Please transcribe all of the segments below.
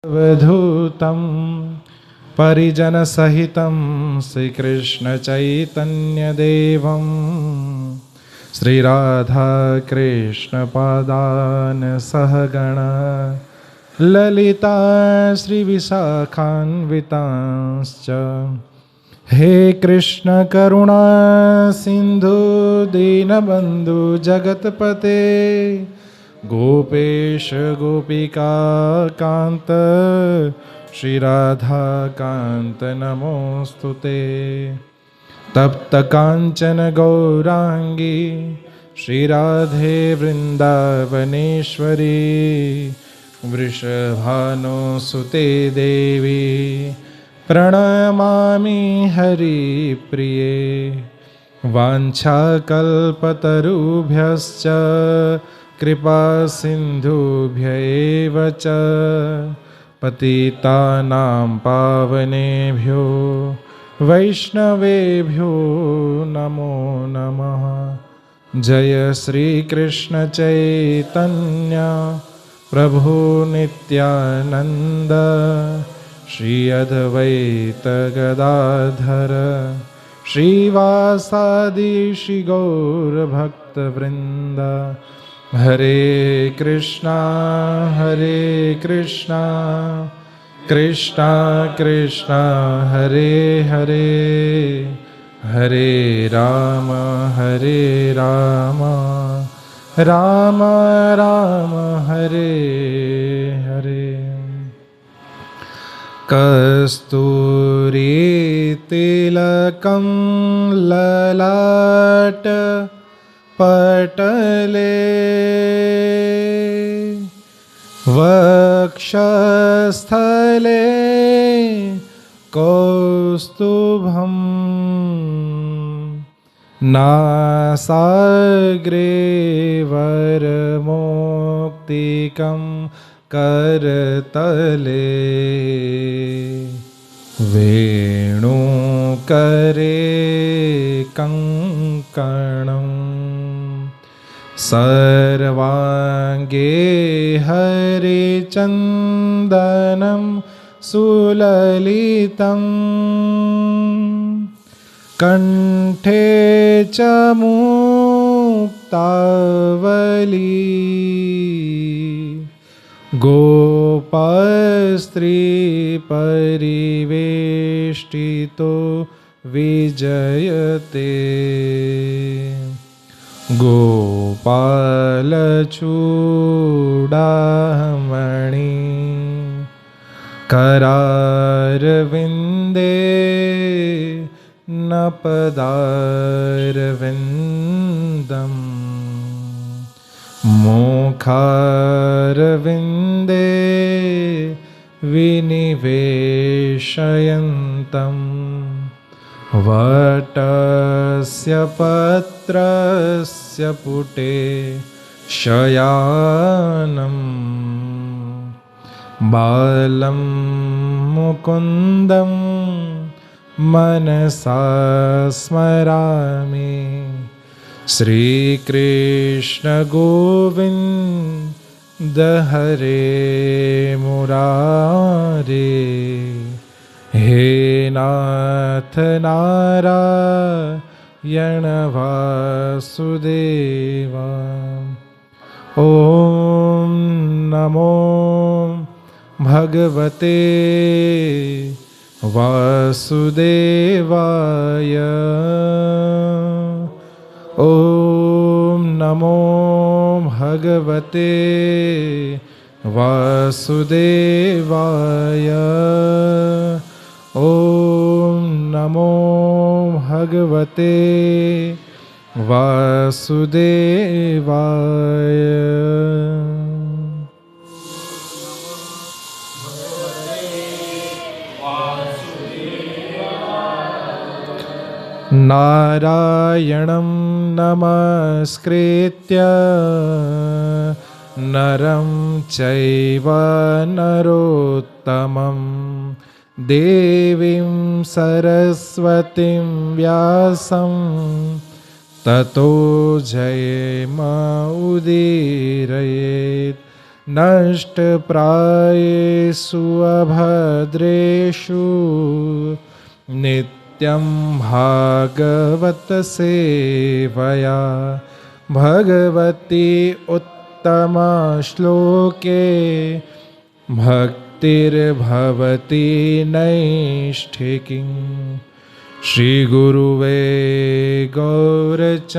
अवधूतं परिजनसहितं श्रीकृष्णचैतन्यदेवं श्रीराधाकृष्णपादान् सहगण ललिता श्रीविशाखान्वितांश्च। हे कृष्ण करुणा सिंधु दीनबंधु जगतपते गोपेश गोपिका कांत श्री राधा कांत नमोस्तुते। तप्त कांचन गौरांगी श्री राधे वृंदावनेश्वरी वृषभानुसुते देवी प्रणमामि हरिप्रिये। वाञ्छाकल्पतरुभ्यश्च कृपा सिन्धुभ्य एव च पतितानां पावनेभ्यो वैष्णवेभ्यो नमो नमः। जय श्री कृष्ण चैतन्य प्रभु नित्यानंद श्री अद्वैत गदाधर श्रीवासादि श्री गौर भक्तवृंद। हरे कृष्णा कृष्णा कृष्णा हरे हरे, हरे राम राम राम हरे हरे। कस्तूरी तिलकं ललाट पटले वक्षस्थले कौस्तुभं नासाग्रे वरमौक्तिकं करतले वेणुकरे कंकणं सर्वांगे हरिचन्दनं सुललितं कंठे च मुक्तावली गोपस्त्री परिवेष्टितो विजयते। गोपालचूडामणि करारविन्दे नपदारविन्दम् मुखारविन्दे विनिवेशयन्तं वटस्य पत्रस्य पुटे शयानं बालं मुकुन्दं मनसा स्मरामि। श्रीकृष्ण गोविन्द हरे मुरारे, हे नाथ नारायण वासुदेव। ॐ नमो भगवते वासुदेवाय। ॐ नमो भगवते वासुदेवाय। ॐ नमो भगवते वासुदेवाय। नारायणं नमस्कृत्य नरं चैव नरोत्तमं देवीं सरस्वतीं व्यासं ततो जयेमुदीरयेत्। नष्टप्रायेषु अभद्रेषु नित्यं भागवतसेवया भगवती उत्तमश्लोके भक्तिर्भवति नैष्ठिकीं। श्रीगुरुवे गौरचन्द्राय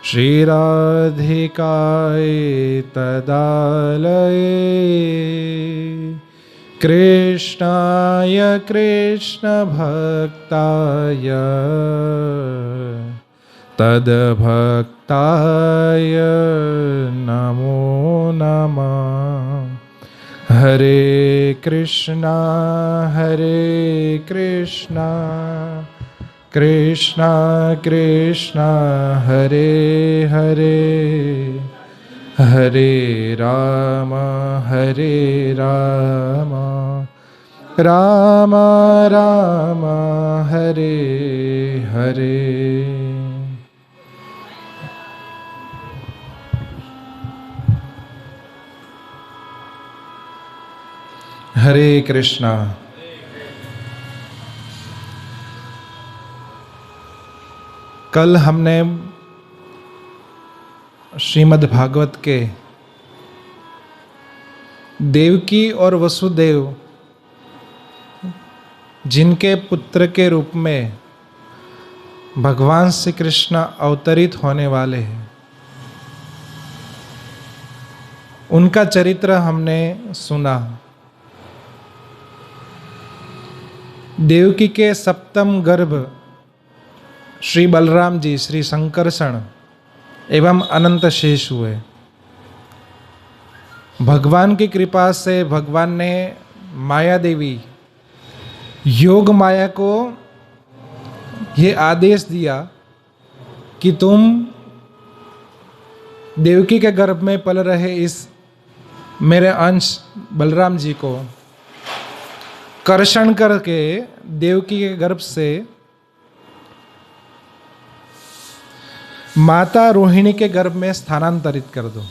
श्रीराधिकाय तदालये कृष्णाय कृष्णभक्ताय तद्भक्ताय नमो नमः। हरे कृष्णा कृष्णा कृष्णा हरे हरे, हरे राम राम राम हरे हरे। हरे कृष्णा। कल हमने श्रीमद् भागवत के देवकी और वसुदेव जिनके पुत्र के रूप में भगवान श्री कृष्ण अवतरित होने वाले हैं, उनका चरित्र हमने सुना। देवकी के सप्तम गर्भ श्री बलराम जी, श्री संकर्षण एवं अनंत शेष हुए। भगवान की कृपा से भगवान ने माया देवी योग माया को ये आदेश दिया कि तुम देवकी के गर्भ में पल रहे इस मेरे अंश बलराम जी को कर्षण करके देवकी के गर्भ से माता रोहिणी के गर्भ में स्थानांतरित कर दो।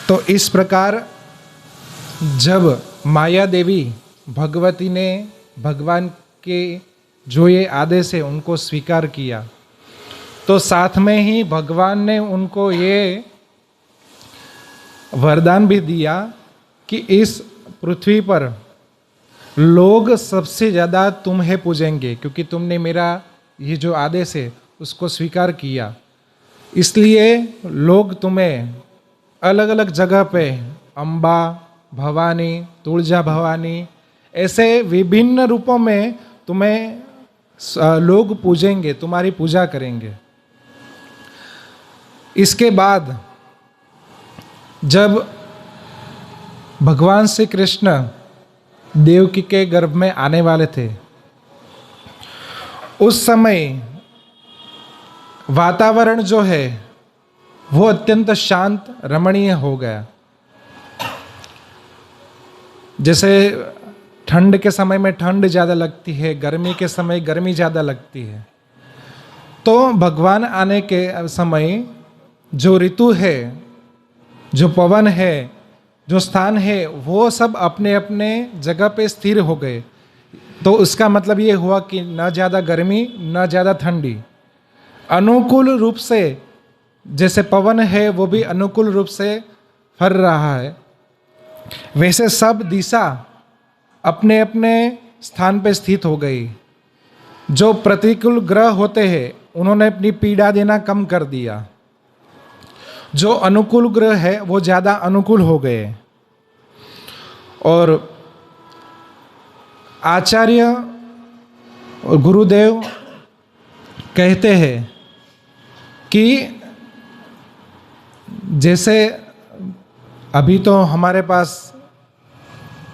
तो इस प्रकार जब माया देवी भगवती ने भगवान के जो ये आदेश है उनको स्वीकार किया, तो साथ में ही भगवान ने उनको ये वरदान भी दिया कि इस पृथ्वी पर लोग सबसे ज़्यादा तुम्हें पूजेंगे, क्योंकि तुमने मेरा ये जो आदेश है उसको स्वीकार किया। इसलिए लोग तुम्हें अलग अलग जगह पे अम्बा भवानी, तुलजा भवानी, ऐसे विभिन्न रूपों में तुम्हें लोग पूजेंगे, तुम्हारी पूजा करेंगे। इसके बाद जब भगवान श्री कृष्ण देवकी के गर्भ में आने वाले थे, उस समय वातावरण जो है वो अत्यंत शांत रमणीय हो गया। जैसे ठंड के समय में ठंड ज़्यादा लगती है, गर्मी के समय गर्मी ज़्यादा लगती है, तो भगवान आने के समय जो ऋतु है, जो पवन है, जो स्थान है, वो सब अपने अपने जगह पे स्थिर हो गए। तो उसका मतलब ये हुआ कि न ज़्यादा गर्मी न ज़्यादा ठंडी, अनुकूल रूप से जैसे पवन है वो भी अनुकूल रूप से फर रहा है, वैसे सब दिशा अपने अपने स्थान पे स्थित हो गई। जो प्रतिकूल ग्रह होते हैं उन्होंने अपनी पीड़ा देना कम कर दिया, जो अनुकूल ग्रह है वो ज़्यादा अनुकूल हो गए। और आचार्य और गुरुदेव कहते हैं कि जैसे अभी तो हमारे पास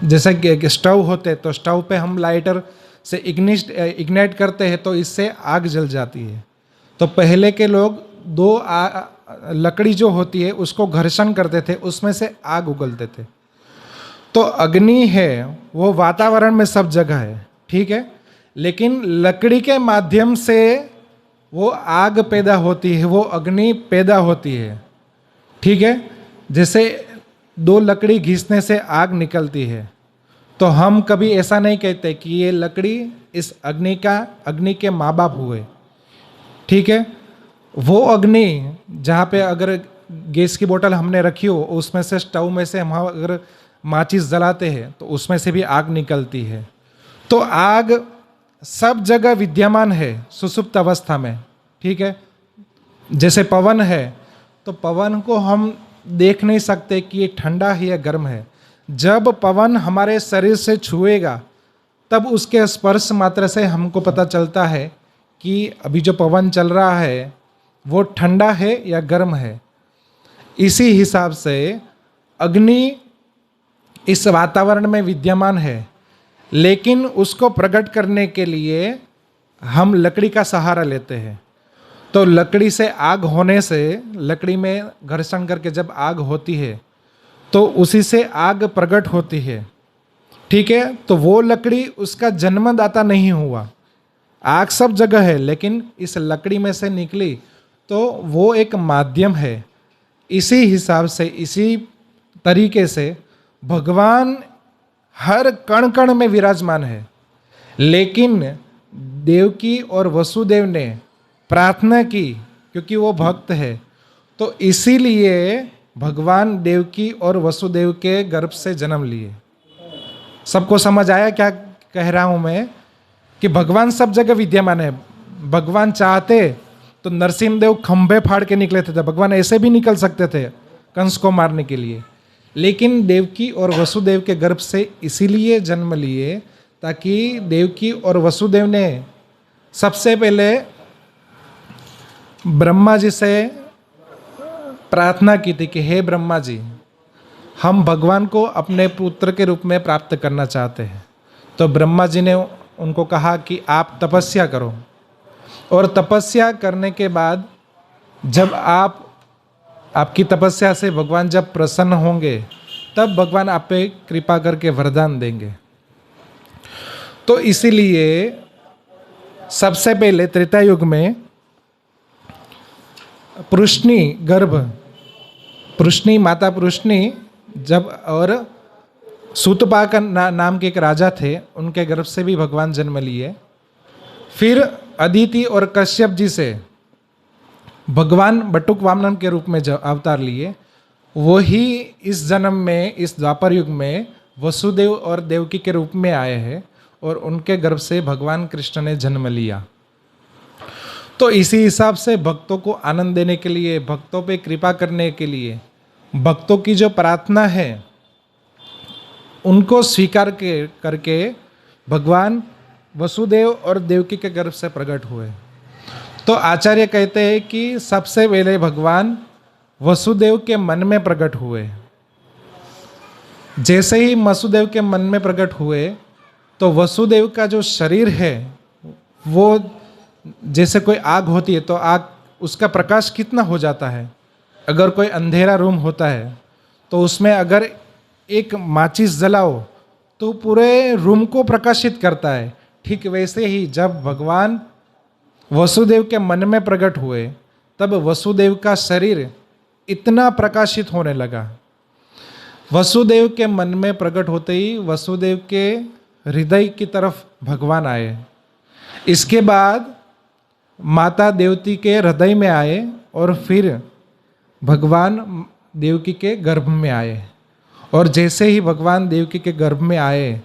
जैसे स्टोव होते, तो स्टोव पे हम लाइटर से इग्नाइट करते हैं तो इससे आग जल जाती है। तो पहले के लोग दो लकड़ी जो होती है उसको घर्षण करते थे, उसमें से आग उगलते थे। तो अग्नि है वो वातावरण में सब जगह है, ठीक है, लेकिन लकड़ी के माध्यम से वो आग पैदा होती है, वो अग्नि पैदा होती है। ठीक है, जैसे दो लकड़ी घिसने से आग निकलती है, तो हम कभी ऐसा नहीं कहते कि ये लकड़ी इस अग्नि के माँ बाप हुए। ठीक है, वो अग्नि जहाँ पे अगर गैस की बोतल हमने रखी हो, उसमें से स्टोव में से हम अगर माचिस जलाते हैं तो उसमें से भी आग निकलती है। तो आग सब जगह विद्यमान है सुसुप्त अवस्था में। ठीक है, जैसे पवन है, तो पवन को हम देख नहीं सकते कि ये ठंडा है या गर्म है। जब पवन हमारे शरीर से छुएगा तब उसके स्पर्श मात्र से हमको पता चलता है कि अभी जो पवन चल रहा है वो ठंडा है या गर्म है। इसी हिसाब से अग्नि इस वातावरण में विद्यमान है, लेकिन उसको प्रकट करने के लिए हम लकड़ी का सहारा लेते हैं। तो लकड़ी से आग होने से, लकड़ी में घर्षण करके जब आग होती है तो उसी से आग प्रकट होती है। ठीक है, तो वो लकड़ी उसका जन्मदाता नहीं हुआ। आग सब जगह है, लेकिन इस लकड़ी में से निकली, तो वो एक माध्यम है। इसी हिसाब से, इसी तरीके से भगवान हर कण कण में विराजमान है, लेकिन देवकी और वसुदेव ने प्रार्थना की क्योंकि वो भक्त है, तो इसीलिए भगवान देवकी और वसुदेव के गर्भ से जन्म लिए। सबको समझ आया क्या कह रहा हूं मैं? कि भगवान सब जगह विद्यमान है। भगवान चाहते तो नरसिंहदेव खंभे फाड़ के निकले थे, भगवान ऐसे भी निकल सकते थे कंस को मारने के लिए, लेकिन देवकी और वसुदेव के गर्भ से इसीलिए जन्म लिए ताकि देवकी और वसुदेव ने सबसे पहले ब्रह्मा जी से प्रार्थना की थी कि हे ब्रह्मा जी, हम भगवान को अपने पुत्र के रूप में प्राप्त करना चाहते हैं। तो ब्रह्मा जी ने उनको कहा कि आप तपस्या करो, और तपस्या करने के बाद जब आपकी तपस्या से भगवान जब प्रसन्न होंगे तब भगवान आप पे कृपा करके वरदान देंगे। तो इसीलिए सबसे पहले त्रेता युग में पृश्नी माता पृश्नी जब, और सूतपा का नाम के एक राजा थे, उनके गर्भ से भी भगवान जन्म लिए। फिर अदिति और कश्यप जी से भगवान बटुक वामन के रूप में अवतार लिए। वही इस जन्म में, इस द्वापर युग में वसुदेव और देवकी के रूप में आए हैं, और उनके गर्भ से भगवान कृष्ण ने जन्म लिया। तो इसी हिसाब से भक्तों को आनंद देने के लिए, भक्तों पे कृपा करने के लिए, भक्तों की जो प्रार्थना है उनको स्वीकार करके भगवान वसुदेव और देवकी के गर्भ से प्रकट हुए। तो आचार्य कहते हैं कि सबसे पहले भगवान वसुदेव के मन में प्रकट हुए। जैसे ही वसुदेव के मन में प्रकट हुए तो वसुदेव का जो शरीर है वो जैसे कोई आग होती है तो आग, उसका प्रकाश कितना हो जाता है। अगर कोई अंधेरा रूम होता है तो उसमें अगर एक माचिस जलाओ तो पूरे रूम को प्रकाशित करता है। ठीक वैसे ही जब भगवान वसुदेव के मन में प्रकट हुए तब वसुदेव का शरीर इतना प्रकाशित होने लगा। वसुदेव के मन में प्रकट होते ही वसुदेव के हृदय की तरफ भगवान आए। इसके बाद माता देवकी के हृदय में आए और फिर भगवान देवकी के गर्भ में आए। और जैसे ही भगवान देवकी के गर्भ में आए,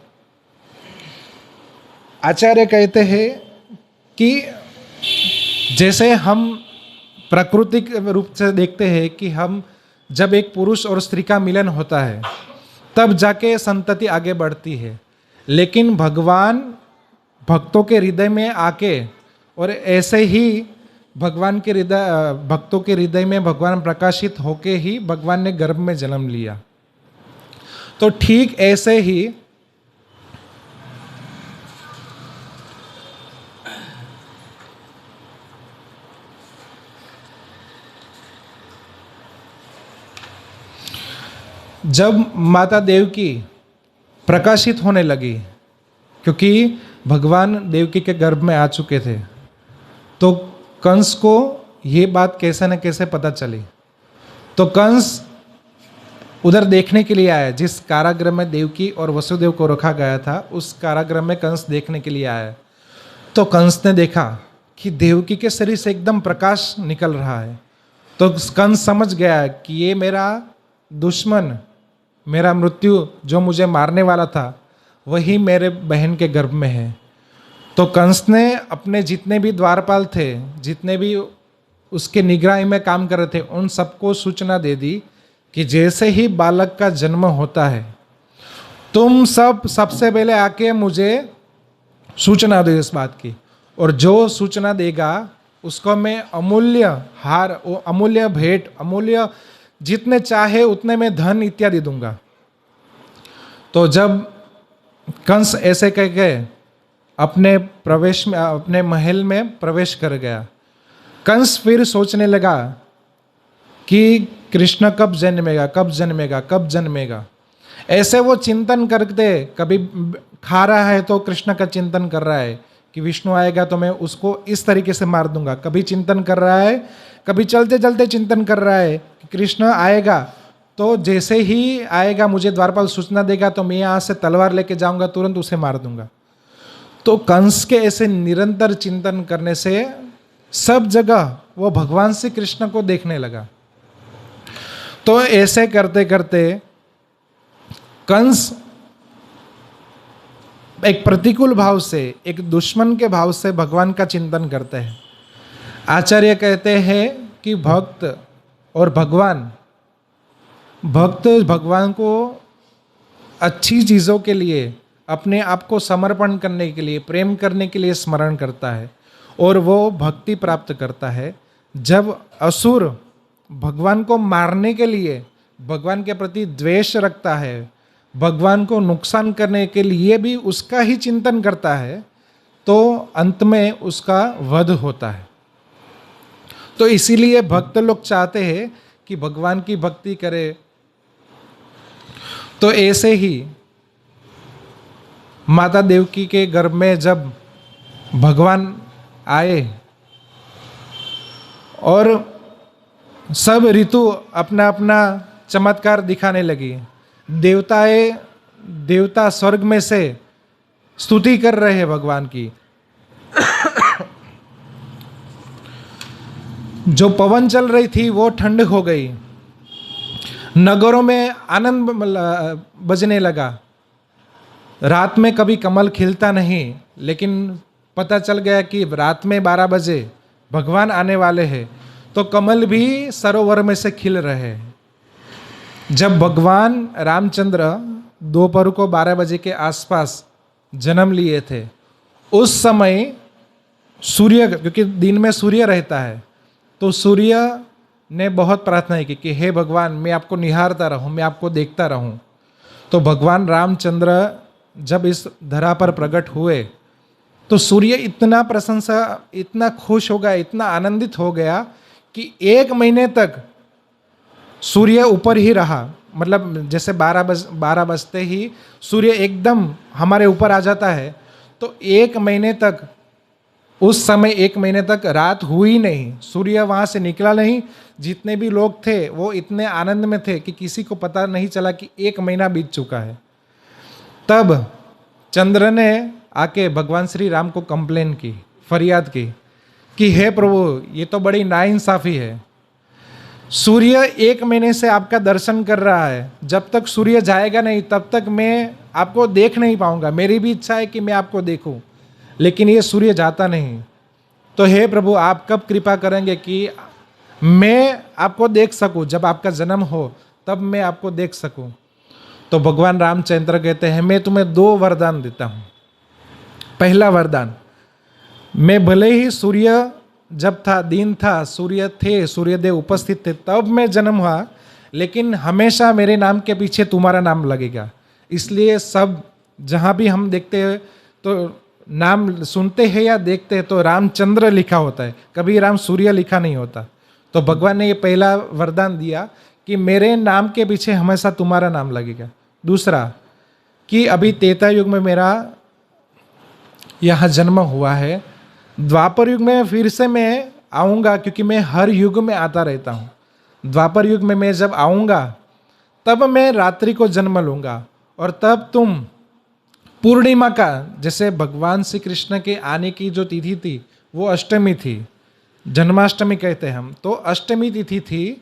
आचार्य कहते हैं कि जैसे हम प्राकृतिक रूप से देखते हैं कि हम जब एक पुरुष और स्त्री का मिलन होता है तब जाके संतति आगे बढ़ती है, लेकिन भगवान भक्तों के हृदय में आके और ऐसे ही भक्तों के हृदय में भगवान प्रकाशित होके ही भगवान ने गर्भ में जन्म लिया। तो ठीक ऐसे ही जब माता देवकी प्रकाशित होने लगी, क्योंकि भगवान देवकी के गर्भ में आ चुके थे, तो कंस को ये बात कैसे न कैसे पता चली। तो कंस उधर देखने के लिए आया, जिस कारागृह में देवकी और वसुदेव को रखा गया था उस कारागृह में कंस देखने के लिए आया। तो कंस ने देखा कि देवकी के शरीर से एकदम प्रकाश निकल रहा है। तो कंस समझ गया कि ये मेरा दुश्मन, मेरा मृत्यु जो मुझे मारने वाला था वही मेरे बहन के गर्भ में है। तो कंस ने अपने जितने भी द्वारपाल थे, जितने भी उसके निगरानी में काम कर रहे थे, उन सबको सूचना दे दी कि जैसे ही बालक का जन्म होता है तुम सब सबसे पहले आके मुझे सूचना दो इस बात की, और जो सूचना देगा उसको मैं अमूल्य हार, अमूल्य भेंट, अमूल्य जितने चाहे उतने में धन इत्यादि दूंगा। तो जब कंस ऐसे कह के अपने प्रवेश में, अपने महल में प्रवेश कर गया, कंस फिर सोचने लगा कि कृष्ण कब जन्मेगा, कब जन्मेगा, कब जन्मेगा। ऐसे वो चिंतन करते, कभी खा रहा है तो कृष्ण का चिंतन कर रहा है कि विष्णु आएगा तो मैं उसको इस तरीके से मार दूंगा, कभी चिंतन कर रहा है, कभी चलते चलते चिंतन कर रहा है कि कृष्ण आएगा तो जैसे ही आएगा मुझे द्वारपाल सूचना देगा तो मैं यहाँ से तलवार लेके जाऊंगा, तुरंत उसे मार दूंगा। तो कंस के ऐसे निरंतर चिंतन करने से सब जगह वो भगवान श्री कृष्ण को देखने लगा। तो ऐसे करते करते कंस एक प्रतिकूल भाव से, एक दुश्मन के भाव से भगवान का चिंतन करते हैं। आचार्य कहते हैं कि भक्त और भगवान, भक्त भगवान को अच्छी चीज़ों के लिए, अपने आप को समर्पण करने के लिए, प्रेम करने के लिए स्मरण करता है और वो भक्ति प्राप्त करता है। जब असुर भगवान को मारने के लिए भगवान के प्रति द्वेष रखता है, भगवान को नुकसान करने के लिए भी उसका ही चिंतन करता है, तो अंत में उसका वध होता है। तो इसीलिए भक्त लोग चाहते हैं कि भगवान की भक्ति करे। तो ऐसे ही माता देवकी के गर्भ में जब भगवान आए और सब ऋतु अपना अपना चमत्कार दिखाने लगी, देवता स्वर्ग में से स्तुति कर रहे हैं भगवान की। जो पवन चल रही थी वो ठंड हो गई, नगरों में आनंद बजने लगा। रात में कभी कमल खिलता नहीं, लेकिन पता चल गया कि रात में 12 बजे भगवान आने वाले हैं, तो कमल भी सरोवर में से खिल रहे हैं। जब भगवान रामचंद्र दोपहर को 12 बजे के आसपास जन्म लिए थे, उस समय सूर्य, क्योंकि दिन में सूर्य रहता है, तो सूर्य ने बहुत प्रार्थना की कि हे भगवान, मैं आपको निहारता रहूं, मैं आपको देखता रहूं। तो भगवान रामचंद्र जब इस धरा पर प्रकट हुए तो सूर्य इतना प्रशंसा, इतना खुश हो गया, इतना आनंदित हो गया कि 1 महीने तक सूर्य ऊपर ही रहा। मतलब जैसे 12 बजते ही सूर्य एकदम हमारे ऊपर आ जाता है, तो 1 महीने तक, उस समय 1 महीने तक रात हुई नहीं, सूर्य वहाँ से निकला नहीं। जितने भी लोग थे वो इतने आनंद में थे कि किसी को पता नहीं चला कि 1 महीना बीत चुका है। तब चंद्र ने आके भगवान श्री राम को कंप्लेन की, फरियाद की कि हे प्रभु, ये तो बड़ी नाइंसाफी है। सूर्य 1 महीने से आपका दर्शन कर रहा है, जब तक सूर्य जाएगा नहीं तब तक मैं आपको देख नहीं पाऊंगा। मेरी भी इच्छा है कि मैं आपको देखूं, लेकिन ये सूर्य जाता नहीं। तो हे प्रभु, आप कब कृपा करेंगे कि मैं आपको देख सकूं, जब आपका जन्म हो तब मैं आपको देख सकूं। तो भगवान रामचंद्र कहते हैं, मैं तुम्हें 2 वरदान देता हूं। पहला वरदान, मैं भले ही सूर्य जब था, दिन था, सूर्य थे, सूर्यदेव उपस्थित थे, तब मैं जन्म हुआ, लेकिन हमेशा मेरे नाम के पीछे तुम्हारा नाम लगेगा। इसलिए सब जहाँ भी हम देखते हैं तो नाम सुनते हैं या देखते हैं तो रामचंद्र लिखा होता है, कभी राम सूर्य लिखा नहीं होता। तो भगवान ने ये पहला वरदान दिया कि मेरे नाम के पीछे हमेशा तुम्हारा नाम लगेगा। दूसरा कि अभी त्रेता युग में मेरा यहाँ जन्म हुआ है, द्वापर युग में फिर से मैं आऊँगा, क्योंकि मैं हर युग में आता रहता हूँ। द्वापर युग में मैं जब आऊँगा तब मैं रात्रि को जन्म लूँगा, और तब तुम पूर्णिमा का, जैसे भगवान श्री कृष्ण के आने की जो तिथि थी वो अष्टमी थी, जन्माष्टमी कहते हैं हम, तो अष्टमी तिथि थी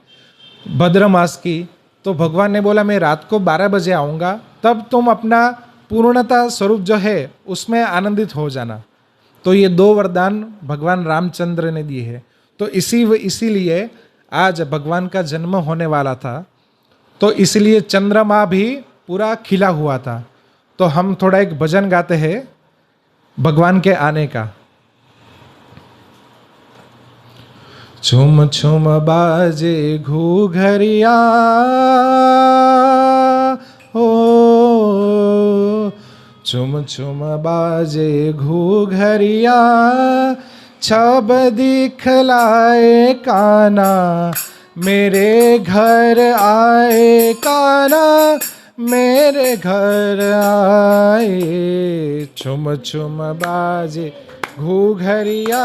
भद्र मास की। तो भगवान ने बोला मैं रात को 12 बजे आऊँगा, तब तुम अपना पूर्णता स्वरूप जो है उसमें आनंदित हो जाना। तो ये 2 वरदान भगवान रामचंद्र ने दिए हैं। तो इसीलिए आज भगवान का जन्म होने वाला था, तो इसलिए चंद्रमा भी पूरा खिला हुआ था। तो हम थोड़ा एक भजन गाते हैं भगवान के आने का। छुम छुम बाजे घूघरिया हो, छुम छुम बाजे घूघरिया, छब दिखलाए काना, मेरे घर आए काना, मेरे घर आए। छुम छुम बाजे घूघरिया,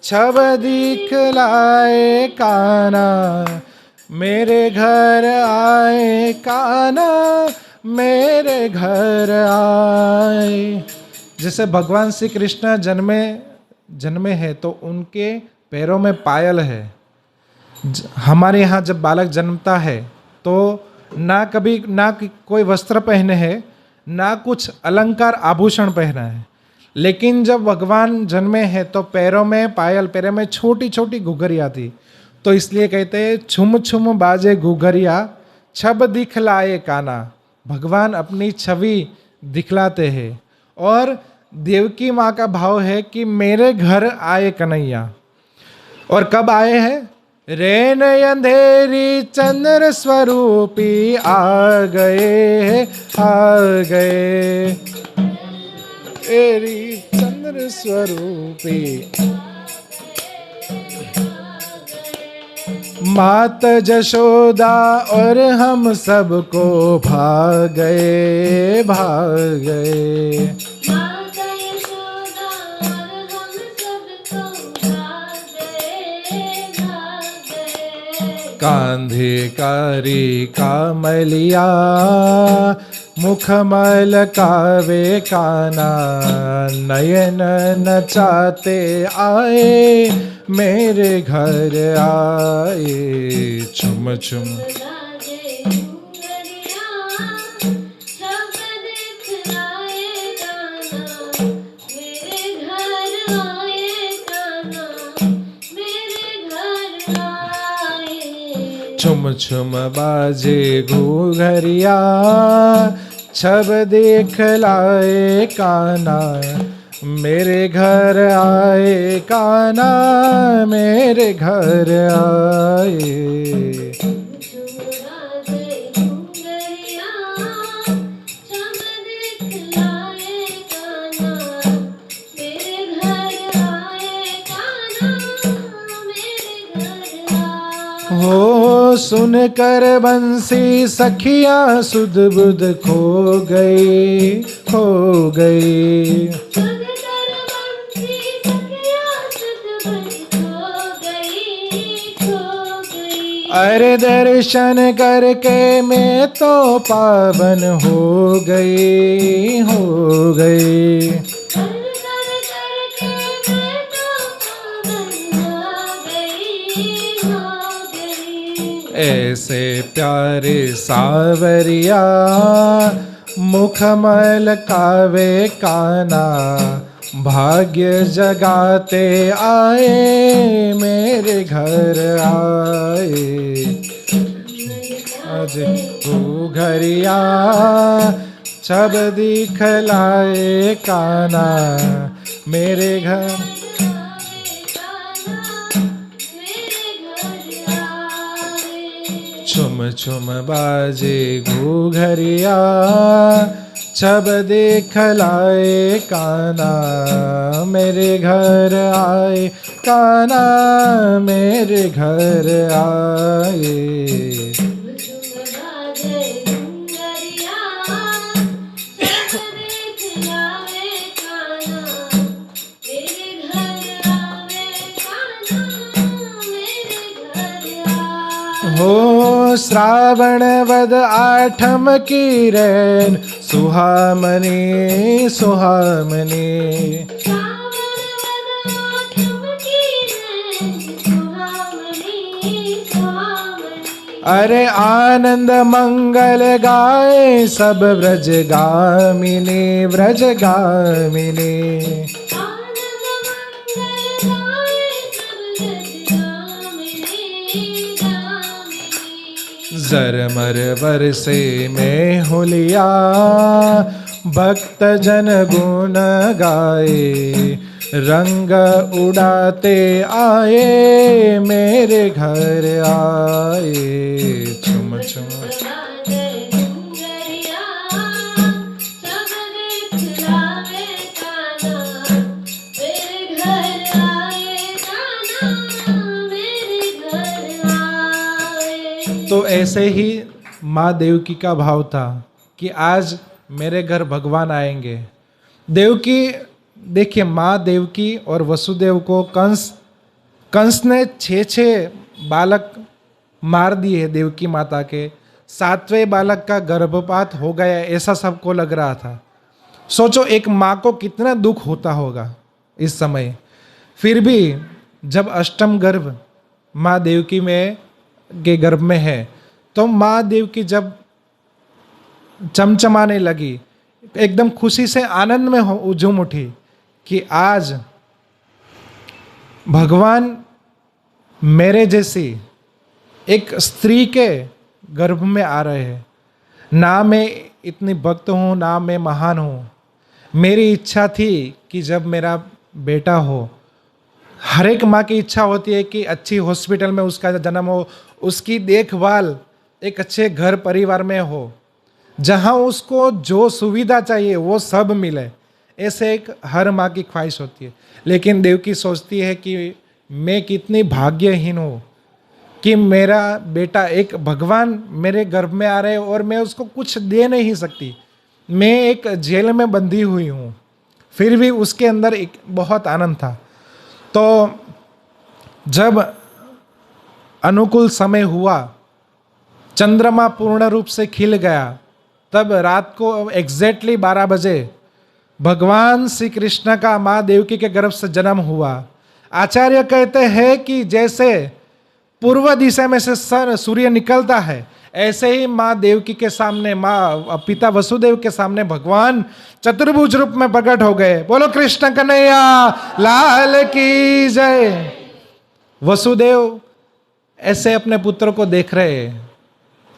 छब दिखलाए काना, मेरे घर आए काना, मेरे घर आए। जैसे भगवान श्री कृष्ण जन्मे हैं तो उनके पैरों में पायल है। हमारे यहाँ जब बालक जन्मता है तो ना कोई वस्त्र पहने हैं, ना कुछ अलंकार आभूषण पहना है, लेकिन जब भगवान जन्मे हैं तो पैरों में पायल, पैरों में छोटी छोटी घुघरिया थी। तो इसलिए कहते हैं छुम छुम बाजे घुघरिया, छब दिखलाए काना। भगवान अपनी छवि दिखलाते हैं। और देवकी माँ का भाव है कि मेरे घर आए कन्हैया। और कब आए हैं? रेन अंधेरी चंद्र स्वरूपी आ गए, आ गए, एरी चंद्र स्वरूपी। मात जशोदा और हम सबको भाग गए, भाग गए। कांधे कारी कामलिया, मुखमल कावे काना, नयन नचाते आए, मेरे घर आए। छुम छुम छुम छुम बाजे घूघरिया, छब दिखलाए काना, मेरे घर आए काना, मेरे घर आए। हो सुन कर बंसी सखियाँ सुध बुध खो गई, खो गई। अरे दर्शन करके मैं तो पावन हो गई, हो गई। ऐसे प्यारे सावरिया, मुखमल कावे काना, भाग्य जगाते आए, मेरे घर आए। आज घूघरिया, छब दिखलाए काना, मेरे घर। छुम छुम बाजे घूघरिया, छब दिखलाए काना, मेरे घर आए काना, मेरे घर आए। हो श्रावण वद आठम की रैन सुहामनी सुहामनी। अरे आनंद मंगल गाए सब व्रजगामिनी व्रजगामिनी। जरमर बरसे में होलिया भक्त जन गुण गाए। रंग उड़ाते आए मेरे घर आए। छुम छुम तो ऐसे ही माँ देवकी का भाव था कि आज मेरे घर भगवान आएंगे। देवकी देखिए, माँ देवकी और वसुदेव को कंस ने 6 बालक मार दिए देवकी माता के। 7वें बालक का गर्भपात हो गया ऐसा सबको लग रहा था। सोचो एक माँ को कितना दुख होता होगा इस समय। फिर भी जब अष्टम गर्भ माँ देवकी में के गर्भ में है तो माँ देवकी जब चमचमाने लगी, एकदम खुशी से आनंद में झूम उठी कि आज भगवान मेरे जैसी एक स्त्री के गर्भ में आ रहे हैं। ना मैं इतनी भक्त हूँ ना मैं महान हूँ। मेरी इच्छा थी कि जब मेरा बेटा हो, हर एक माँ की इच्छा होती है कि अच्छी हॉस्पिटल में उसका जन्म हो, उसकी देखभाल एक अच्छे घर परिवार में हो, जहाँ उसको जो सुविधा चाहिए वो सब मिले। ऐसे एक हर माँ की ख्वाहिश होती है। लेकिन देवकी सोचती है कि मैं कितनी भाग्यहीन हूँ कि मेरा बेटा, एक भगवान मेरे गर्भ में आ रहे और मैं उसको कुछ दे नहीं सकती। मैं एक जेल में बंधी हुई हूँ। फिर भी उसके अंदर एक बहुत आनंद था। तो जब अनुकूल समय हुआ, चंद्रमा पूर्ण रूप से खिल गया, तब रात को एग्जैक्टली 12 बजे भगवान श्री कृष्ण का माँ देवकी के गर्भ से जन्म हुआ। आचार्य कहते हैं कि जैसे पूर्व दिशा में से सूर्य निकलता है, ऐसे ही माँ देवकी के सामने, माँ पिता वसुदेव के सामने भगवान चतुर्भुज रूप में प्रकट हो गए। बोलो कृष्ण कन्हैया लाल की जय। वसुदेव ऐसे अपने पुत्र को देख रहे हैं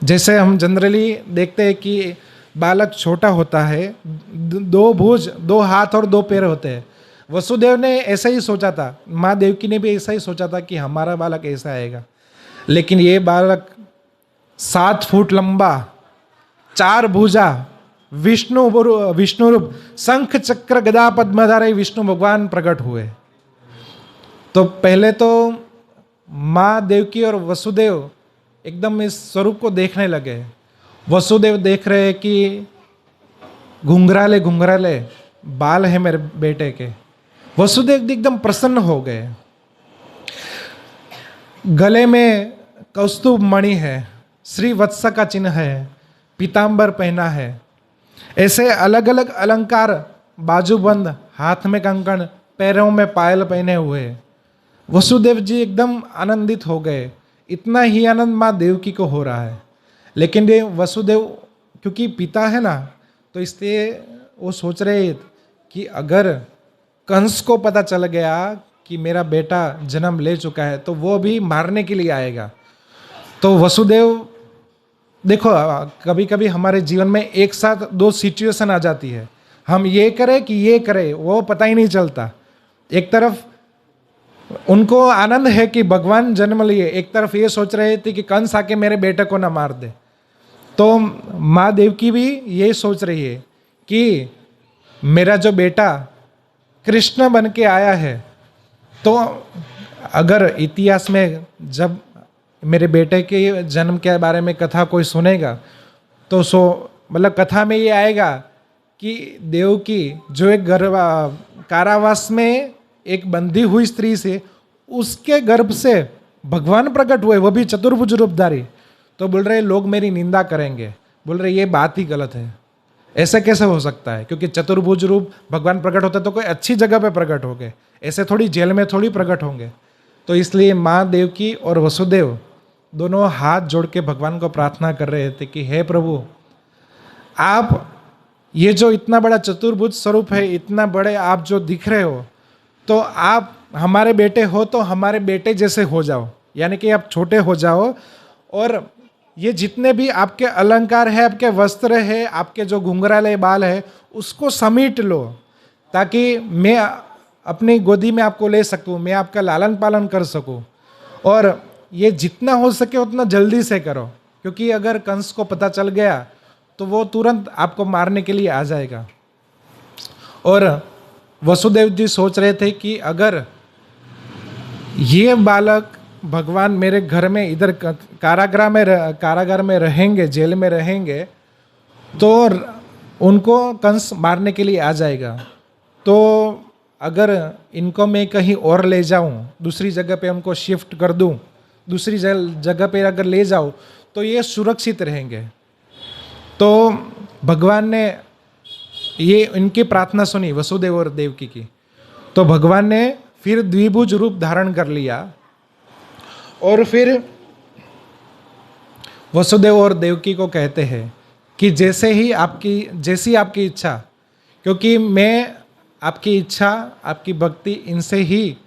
जैसे हम जनरली देखते हैं कि बालक छोटा होता है, 2 भुज, 2 हाथ और 2 पैर होते हैं। वसुदेव ने ऐसा ही सोचा था, माँ देवकी ने भी ऐसा ही सोचा था कि हमारा बालक ऐसा आएगा। लेकिन ये बालक 7 फुट लंबा, 4 भुजा, विष्णु रूप, शंख चक्र गदा पद्मधारी विष्णु भगवान प्रकट हुए। तो पहले तो माँ देवकी और वसुदेव एकदम इस स्वरूप को देखने लगे। वसुदेव देख रहे कि घुंघराले घुंघराले बाल है मेरे बेटे के। वसुदेव एकदम प्रसन्न हो गए। गले में कौस्तुभ मणि है, श्री वत्स का चिन्ह है, पीतांबर पहना है। ऐसे अलग अलग अलंकार, बाजूबंद, हाथ में कंकण, पैरों में पायल पहने हुए वसुदेव जी एकदम आनंदित हो गए। इतना ही आनंद माँ देवकी को हो रहा है। लेकिन ये वसुदेव क्योंकि पिता है ना, तो इसलिए वो सोच रहे कि अगर कंस को पता चल गया कि मेरा बेटा जन्म ले चुका है तो वो भी मारने के लिए आएगा। तो वसुदेव, देखो कभी कभी हमारे जीवन में एक साथ 2 सिचुएशन आ जाती है, हम ये करें कि ये करें वो पता ही नहीं चलता। एक तरफ उनको आनंद है कि भगवान जन्म लिए, एक तरफ ये सोच रहे थे कि कंस आके मेरे बेटे को ना मार दे। तो माँ देवकी भी ये सोच रही है कि मेरा जो बेटा कृष्ण बन के आया है, तो अगर इतिहास में जब मेरे बेटे के जन्म के बारे में कथा कोई सुनेगा तो मतलब कथा में ये आएगा कि देवकी जो एक कारावास में एक बंधी हुई स्त्री से, उसके गर्भ से भगवान प्रकट हुए, वो भी चतुर्भुज रूपधारी, तो बोल रहे लोग मेरी निंदा करेंगे, बोल रहे ये बात ही गलत है, ऐसे कैसे हो सकता है? क्योंकि चतुर्भुज रूप भगवान प्रकट होते तो कोई अच्छी जगह पे प्रकट होंगे, ऐसे थोड़ी जेल में थोड़ी प्रकट होंगे। तो इसलिए माँ देवकी और वसुदेव दोनों हाथ जोड़ के भगवान को प्रार्थना कर रहे थे कि हे प्रभु, आप ये जो इतना बड़ा चतुर्भुज स्वरूप है, इतना बड़े आप जो दिख रहे हो, तो आप हमारे बेटे हो तो हमारे बेटे जैसे हो जाओ, यानी कि आप छोटे हो जाओ, और ये जितने भी आपके अलंकार है, आपके वस्त्र है, आपके जो घुंघराले बाल है, उसको समेट लो, ताकि मैं अपनी गोदी में आपको ले सकूं, मैं आपका लालन पालन कर सकूं। और ये जितना हो सके उतना जल्दी से करो, क्योंकि अगर कंस को पता चल गया तो वो तुरंत आपको मारने के लिए आ जाएगा। और वसुदेव जी सोच रहे थे कि अगर ये बालक भगवान मेरे घर में इधर कारागार में रहेंगे, जेल में रहेंगे, तो उनको कंस मारने के लिए आ जाएगा। तो अगर इनको मैं कहीं और ले जाऊं, दूसरी जगह पे उनको शिफ्ट कर दूं, दूसरी जगह पे अगर ले जाऊं, तो ये सुरक्षित रहेंगे। तो भगवान ने ये इनकी प्रार्थना सुनी, वसुदेव और देवकी की। तो भगवान ने फिर द्विभुज रूप धारण कर लिया, और फिर वसुदेव और देवकी को कहते हैं कि जैसी आपकी इच्छा, क्योंकि मैं आपकी इच्छा, आपकी भक्ति इनसे ही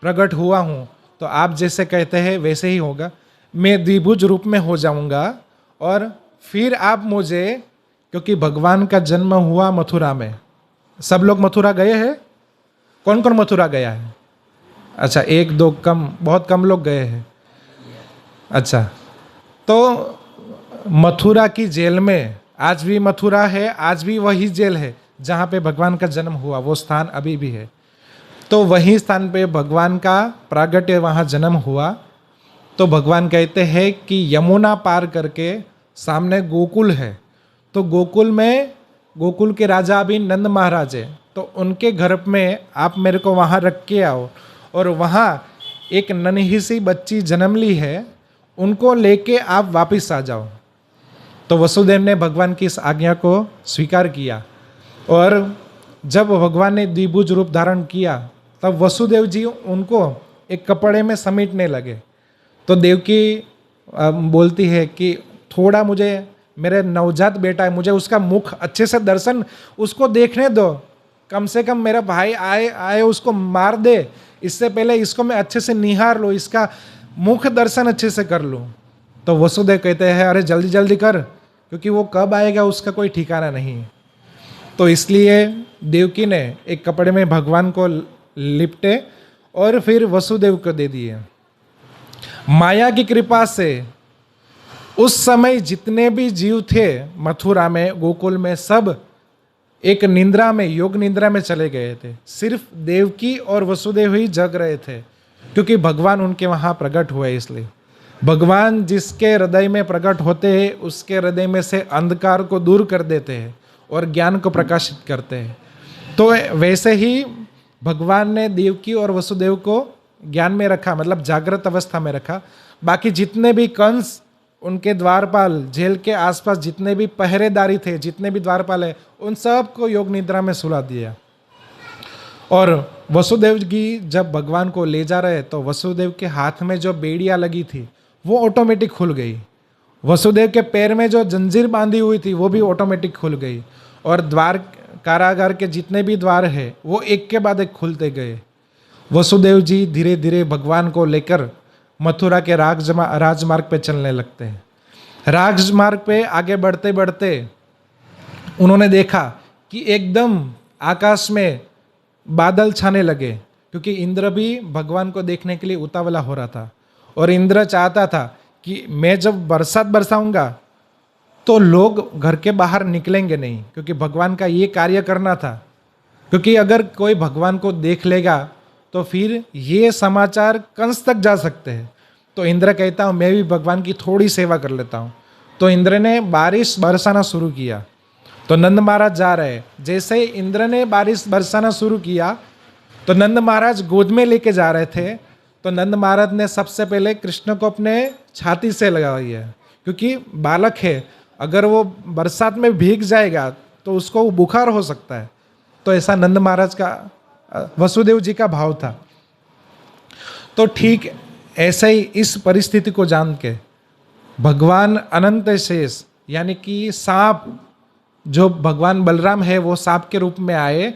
प्रकट हुआ हूँ, तो आप जैसे कहते हैं वैसे ही होगा। मैं द्विभुज रूप में हो जाऊँगा, और फिर आप मुझे, क्योंकि भगवान का जन्म हुआ मथुरा में, सब लोग मथुरा गए हैं? कौन कौन मथुरा गया है? अच्छा, एक दो कम, बहुत कम लोग गए हैं। अच्छा, तो मथुरा की जेल में, आज भी मथुरा है, आज भी वही जेल है जहाँ पे भगवान का जन्म हुआ, वो स्थान अभी भी है। तो वही स्थान पे भगवान का प्रागट्य, वहाँ जन्म हुआ। तो भगवान कहते हैं कि यमुना पार करके सामने गोकुल है, तो गोकुल के राजा अभी नंद महाराज है, तो उनके घर में आप मेरे को वहाँ रख के आओ, और वहाँ एक नन्ही सी बच्ची जन्म ली है, उनको लेके आप वापस आ जाओ। तो वसुदेव ने भगवान की इस आज्ञा को स्वीकार किया, और जब भगवान ने द्विभुज रूप धारण किया, तब वसुदेव जी उनको एक कपड़े में समेटने लगे। तो देवकी बोलती है कि थोड़ा मुझे, मेरे नवजात बेटा है, मुझे उसका मुख अच्छे से दर्शन उसको देखने दो, कम से कम मेरा भाई आए उसको मार दे, इससे पहले इसको मैं अच्छे से निहार लूँ, इसका मुख दर्शन अच्छे से कर लूँ। तो वसुदेव कहते हैं अरे जल्दी जल्दी कर, क्योंकि वो कब आएगा उसका कोई ठिकाना नहीं। तो इसलिए देवकी ने एक कपड़े में भगवान को लिपटे और फिर वसुदेव को दे दिए। माया की कृपा से उस समय जितने भी जीव थे मथुरा में, गोकुल में, सब एक निंद्रा में, योग निंद्रा में चले गए थे। सिर्फ देवकी और वसुदेव ही जग रहे थे, क्योंकि भगवान उनके वहाँ प्रकट हुए। इसलिए भगवान जिसके हृदय में प्रकट होते हैं, उसके हृदय में से अंधकार को दूर कर देते हैं और ज्ञान को प्रकाशित करते हैं। तो वैसे ही भगवान ने देवकी और वसुदेव को ज्ञान में रखा, मतलब जागृत अवस्था में रखा। बाकी जितने भी कंस, उनके द्वारपाल, जेल के आसपास जितने भी पहरेदारी थे, जितने भी द्वारपाल है, उन सब को योग निद्रा में सुला दिया। और वसुदेव जी जब भगवान को ले जा रहे, तो वसुदेव के हाथ में जो बेड़ियाँ लगी थी वो ऑटोमेटिक खुल गई। वसुदेव के पैर में जो जंजीर बांधी हुई थी वो भी ऑटोमेटिक खुल गई। और द्वार, कारागार के जितने भी द्वार है वो एक के बाद एक खुलते गए। वसुदेव जी धीरे धीरे भगवान को लेकर मथुरा के राजमार्ग पे चलने लगते हैं। राजमार्ग पे आगे बढ़ते बढ़ते उन्होंने देखा कि एकदम आकाश में बादल छाने लगे, क्योंकि इंद्र भी भगवान को देखने के लिए उतावला हो रहा था। और इंद्र चाहता था कि मैं जब बरसात बरसाऊंगा तो लोग घर के बाहर निकलेंगे नहीं, क्योंकि भगवान का ये कार्य करना था। क्योंकि अगर कोई भगवान को देख लेगा तो फिर ये समाचार कंस तक जा सकते हैं। तो इंद्र कहता हूँ मैं भी भगवान की थोड़ी सेवा कर लेता हूँ। तो इंद्र ने बारिश बरसाना शुरू किया। तो नंद महाराज जा रहे, जैसे ही इंद्र ने बारिश बरसाना शुरू किया तो नंद महाराज गोद में लेके जा रहे थे, तो नंद महाराज ने सबसे पहले कृष्ण को अपने छाती से लगाई है, क्योंकि बालक है, अगर वो बरसात में भीग जाएगा तो उसको बुखार हो सकता है। तो ऐसा नंद महाराज का वसुदेव जी का भाव था। तो ठीक ऐसे ही इस परिस्थिति को जान के भगवान अनंत शेष यानी कि सांप, जो भगवान बलराम है वो सांप के रूप में आए,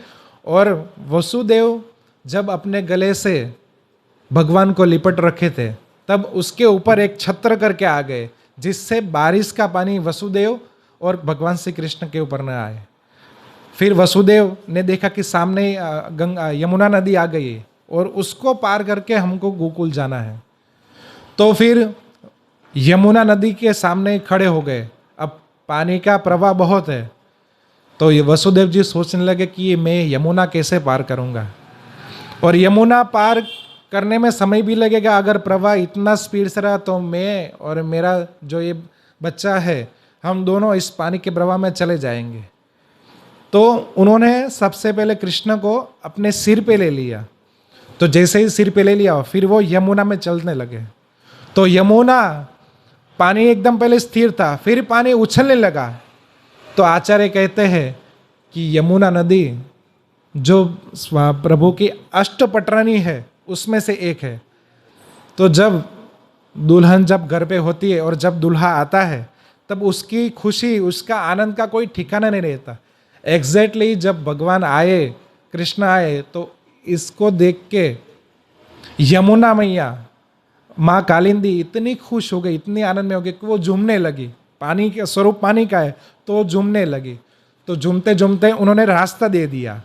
और वसुदेव जब अपने गले से भगवान को लिपट रखे थे तब उसके ऊपर एक छत्र करके आ गए, जिससे बारिश का पानी वसुदेव और भगवान श्री कृष्ण के ऊपर न आए। फिर वसुदेव ने देखा कि सामने गंगा यमुना नदी आ गई और उसको पार करके हमको गोकुल जाना है। तो फिर यमुना नदी के सामने खड़े हो गए। अब पानी का प्रवाह बहुत है, तो ये वसुदेव जी सोचने लगे कि मैं यमुना कैसे पार करूंगा, और यमुना पार करने में समय भी लगेगा। अगर प्रवाह इतना स्पीड से रहा तो मैं और मेरा जो ये बच्चा है, हम दोनों इस पानी के प्रवाह में चले जाएंगे। तो उन्होंने सबसे पहले कृष्ण को अपने सिर पे ले लिया। तो जैसे ही सिर पे ले लिया, फिर वो यमुना में चलने लगे। तो यमुना पानी एकदम पहले स्थिर था, फिर पानी उछलने लगा। तो आचार्य कहते हैं कि यमुना नदी जो प्रभु की अष्टपटरानी है उसमें से एक है। तो जब दुल्हन जब घर पे होती है और जब दूल्हा आता है, तब उसकी खुशी, उसका आनंद का कोई ठिकाना नहीं रहता। एग्जैक्टली जब भगवान आए, कृष्ण आए, तो इसको देख के यमुना मैया, माँ कालिंदी इतनी खुश हो गई, इतनी आनंद में हो गई कि वो झूमने लगी। पानी के स्वरूप पानी का है तो वो झूमने लगी। तो झूमते झूमते उन्होंने रास्ता दे दिया,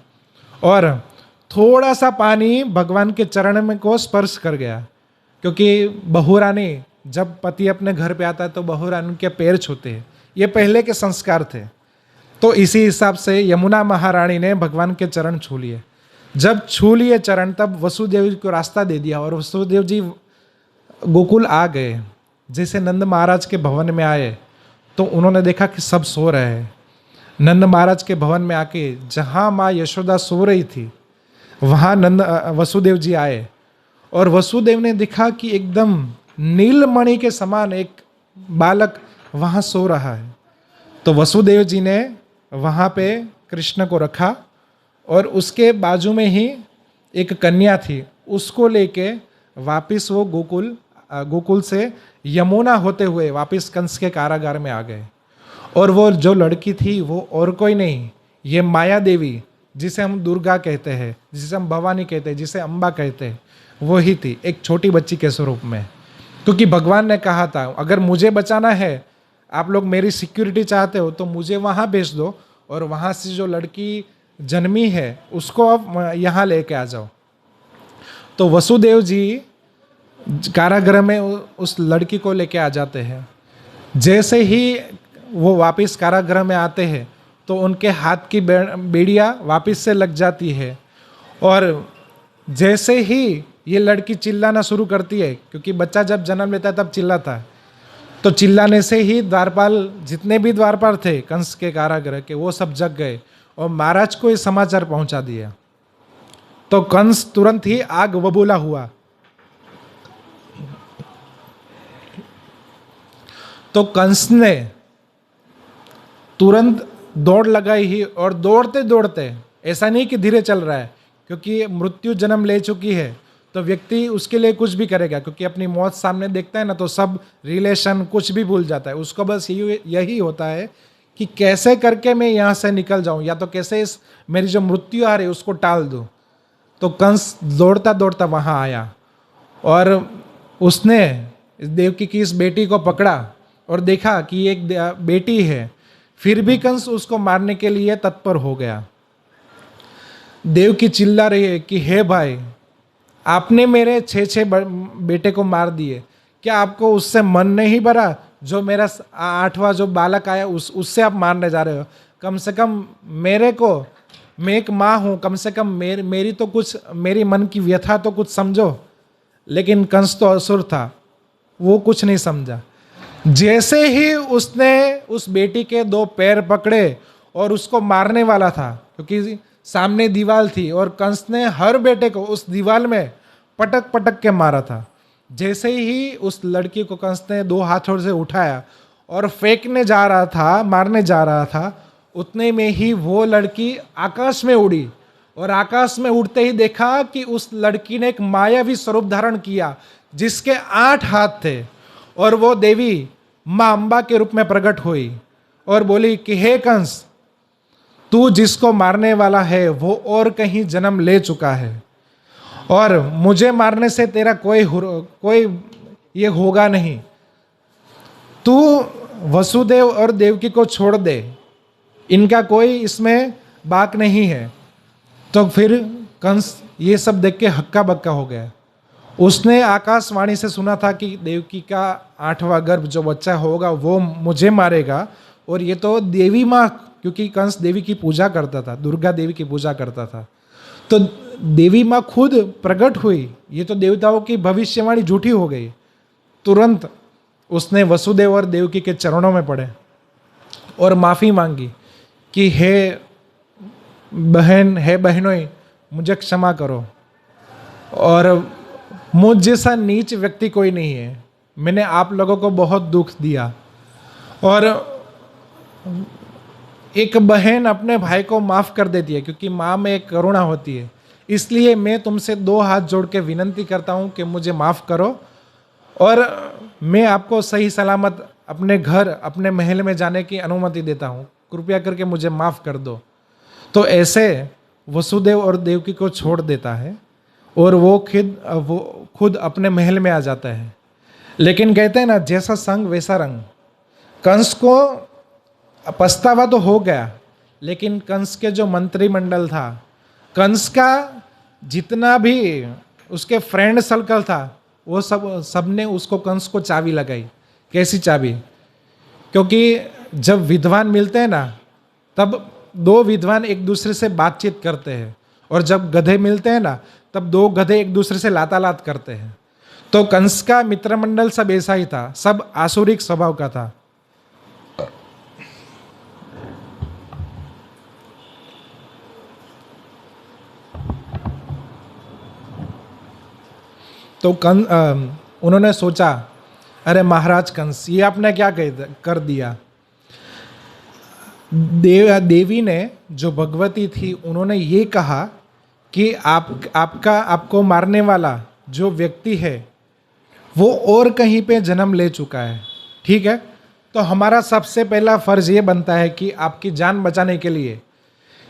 और थोड़ा सा पानी भगवान के चरण में को स्पर्श कर गया, क्योंकि बहुरानी जब पति अपने घर पे आता है तो बहुरानी के पैर छूते हैं, ये पहले के संस्कार थे। तो इसी हिसाब से यमुना महारानी ने भगवान के चरण छू लिए। जब छू लिए चरण, तब वसुदेव जी को रास्ता दे दिया और वसुदेव जी गोकुल आ गए। जैसे नंद महाराज के भवन में आए तो उन्होंने देखा कि सब सो रहे हैं। नंद महाराज के भवन में आके जहाँ माँ यशोदा सो रही थी, वहाँ वसुदेव जी आए, और वसुदेव ने देखा कि एकदम नीलमणि के समान एक बालक वहाँ सो रहा है। तो वसुदेव जी ने वहाँ पे कृष्ण को रखा, और उसके बाजू में ही एक कन्या थी, उसको लेके वापिस वो गोकुल से यमुना होते हुए वापिस कंस के कारागार में आ गए। और वो जो लड़की थी वो और कोई नहीं, ये माया देवी, जिसे हम दुर्गा कहते हैं, जिसे हम भवानी कहते हैं, जिसे अम्बा कहते हैं, वो ही थी, एक छोटी बच्ची के स्वरूप में। क्योंकि भगवान ने कहा था, अगर मुझे बचाना है, आप लोग मेरी सिक्योरिटी चाहते हो तो मुझे वहाँ भेज दो, और वहाँ से जो लड़की जन्मी है उसको अब यहाँ लेके आ जाओ। तो वसुदेव जी कारागृह में उस लड़की को लेके आ जाते हैं। जैसे ही वो वापस कारागृह में आते हैं तो उनके हाथ की बेड़ियाँ वापस से लग जाती है, और जैसे ही ये लड़की चिल्लाना शुरू करती है, क्योंकि बच्चा जब जन्म लेता है तब चिल्लाता है, तो चिल्लाने से ही द्वारपाल, जितने भी द्वारपाल थे कंस के कारागृह के, वो सब जग गए और महाराज को ये समाचार पहुंचा दिया। तो कंस तुरंत ही आग बबूला हुआ। तो कंस ने तुरंत दौड़ लगाई ही, और दौड़ते दौड़ते, ऐसा नहीं कि धीरे चल रहा है, क्योंकि मृत्यु जन्म ले चुकी है तो व्यक्ति उसके लिए कुछ भी करेगा, क्योंकि अपनी मौत सामने देखता है ना, तो सब रिलेशन कुछ भी भूल जाता है। उसको बस यही होता है कि कैसे करके मैं यहाँ से निकल जाऊँ, या तो कैसे इस मेरी जो मृत्यु आ रही है उसको टाल दूँ। तो कंस दौड़ता दौड़ता वहाँ आया, और उसने देवकी की इस बेटी को पकड़ा और देखा कि एक बेटी है। फिर भी कंस उसको मारने के लिए तत्पर हो गया। देवकी चिल्ला रही है कि हे भाई, आपने मेरे 6 बेटे को मार दिए, क्या आपको उससे मन नहीं भरा? जो मेरा 8वां जो बालक आया उससे आप मारने जा रहे हो? कम से कम मेरे को, मैं एक माँ हूँ, कम से कम मेरी तो कुछ, मेरी मन की व्यथा तो कुछ समझो। लेकिन कंस तो असुर था, वो कुछ नहीं समझा। जैसे ही उसने उस बेटी के 2 पैर पकड़े और उसको मारने वाला था, क्योंकि सामने दीवार थी और कंस ने हर बेटे को उस दीवार में पटक पटक के मारा था। जैसे ही उस लड़की को कंस ने 2 हाथों से उठाया और फेंकने जा रहा था, मारने जा रहा था, उतने में ही वो लड़की आकाश में उड़ी और आकाश में उड़ते ही देखा कि उस लड़की ने एक मायावी स्वरूप धारण किया जिसके 8 हाथ थे और वो देवी मां अंबा के रूप में प्रकट हुई और बोली कि हे कंस, तू जिसको मारने वाला है वो और कहीं जन्म ले चुका है और मुझे मारने से तेरा कोई ये होगा नहीं। तू वसुदेव और देवकी को छोड़ दे, इनका कोई इसमें बाक नहीं है। तो फिर कंस ये सब देख के हक्का बक्का हो गया। उसने आकाशवाणी से सुना था कि देवकी का 8वां गर्भ जो बच्चा होगा वो मुझे मारेगा और ये तो देवी माँ, क्योंकि कंस देवी की पूजा करता था, दुर्गा देवी की पूजा करता था, तो देवी माँ खुद प्रकट हुई। ये तो देवताओं की भविष्यवाणी झूठी हो गई। तुरंत उसने वसुदेव और देवकी के चरणों में पड़े और माफ़ी मांगी कि हे बहनों, मुझे क्षमा करो और मुझ जैसा नीच व्यक्ति कोई नहीं है। मैंने आप लोगों को बहुत दुख दिया और एक बहन अपने भाई को माफ़ कर देती है क्योंकि माँ में एक करुणा होती है। इसलिए मैं तुमसे 2 हाथ जोड़ के विनती करता हूँ कि मुझे माफ़ करो और मैं आपको सही सलामत अपने घर, अपने महल में जाने की अनुमति देता हूँ। कृपया करके मुझे माफ़ कर दो। तो ऐसे वसुदेव और देवकी को छोड़ देता है और वो खुद अपने महल में आ जाता है। लेकिन कहते हैं ना, जैसा संग वैसा रंग। कंस को पछतावा तो हो गया, लेकिन कंस के जो मंत्रिमंडल था, कंस का जितना भी उसके फ्रेंड सर्कल था, वो सबने उसको कंस को चाबी लगाई। कैसी चाबी? क्योंकि जब विद्वान मिलते हैं ना, तब 2 विद्वान एक दूसरे से बातचीत करते हैं और जब गधे मिलते हैं ना, तब 2 गधे एक दूसरे से लातालात करते हैं। तो कंस का मित्रमंडल सब ऐसा ही था, सब आसुरिक स्वभाव का था। तो उन्होंने सोचा, अरे महाराज कंस, ये आपने क्या कर दिया। देवी ने, जो भगवती थी, उन्होंने ये कहा कि आपको मारने वाला जो व्यक्ति है वो और कहीं पे जन्म ले चुका है। ठीक है, तो हमारा सबसे पहला फर्ज ये बनता है कि आपकी जान बचाने के लिए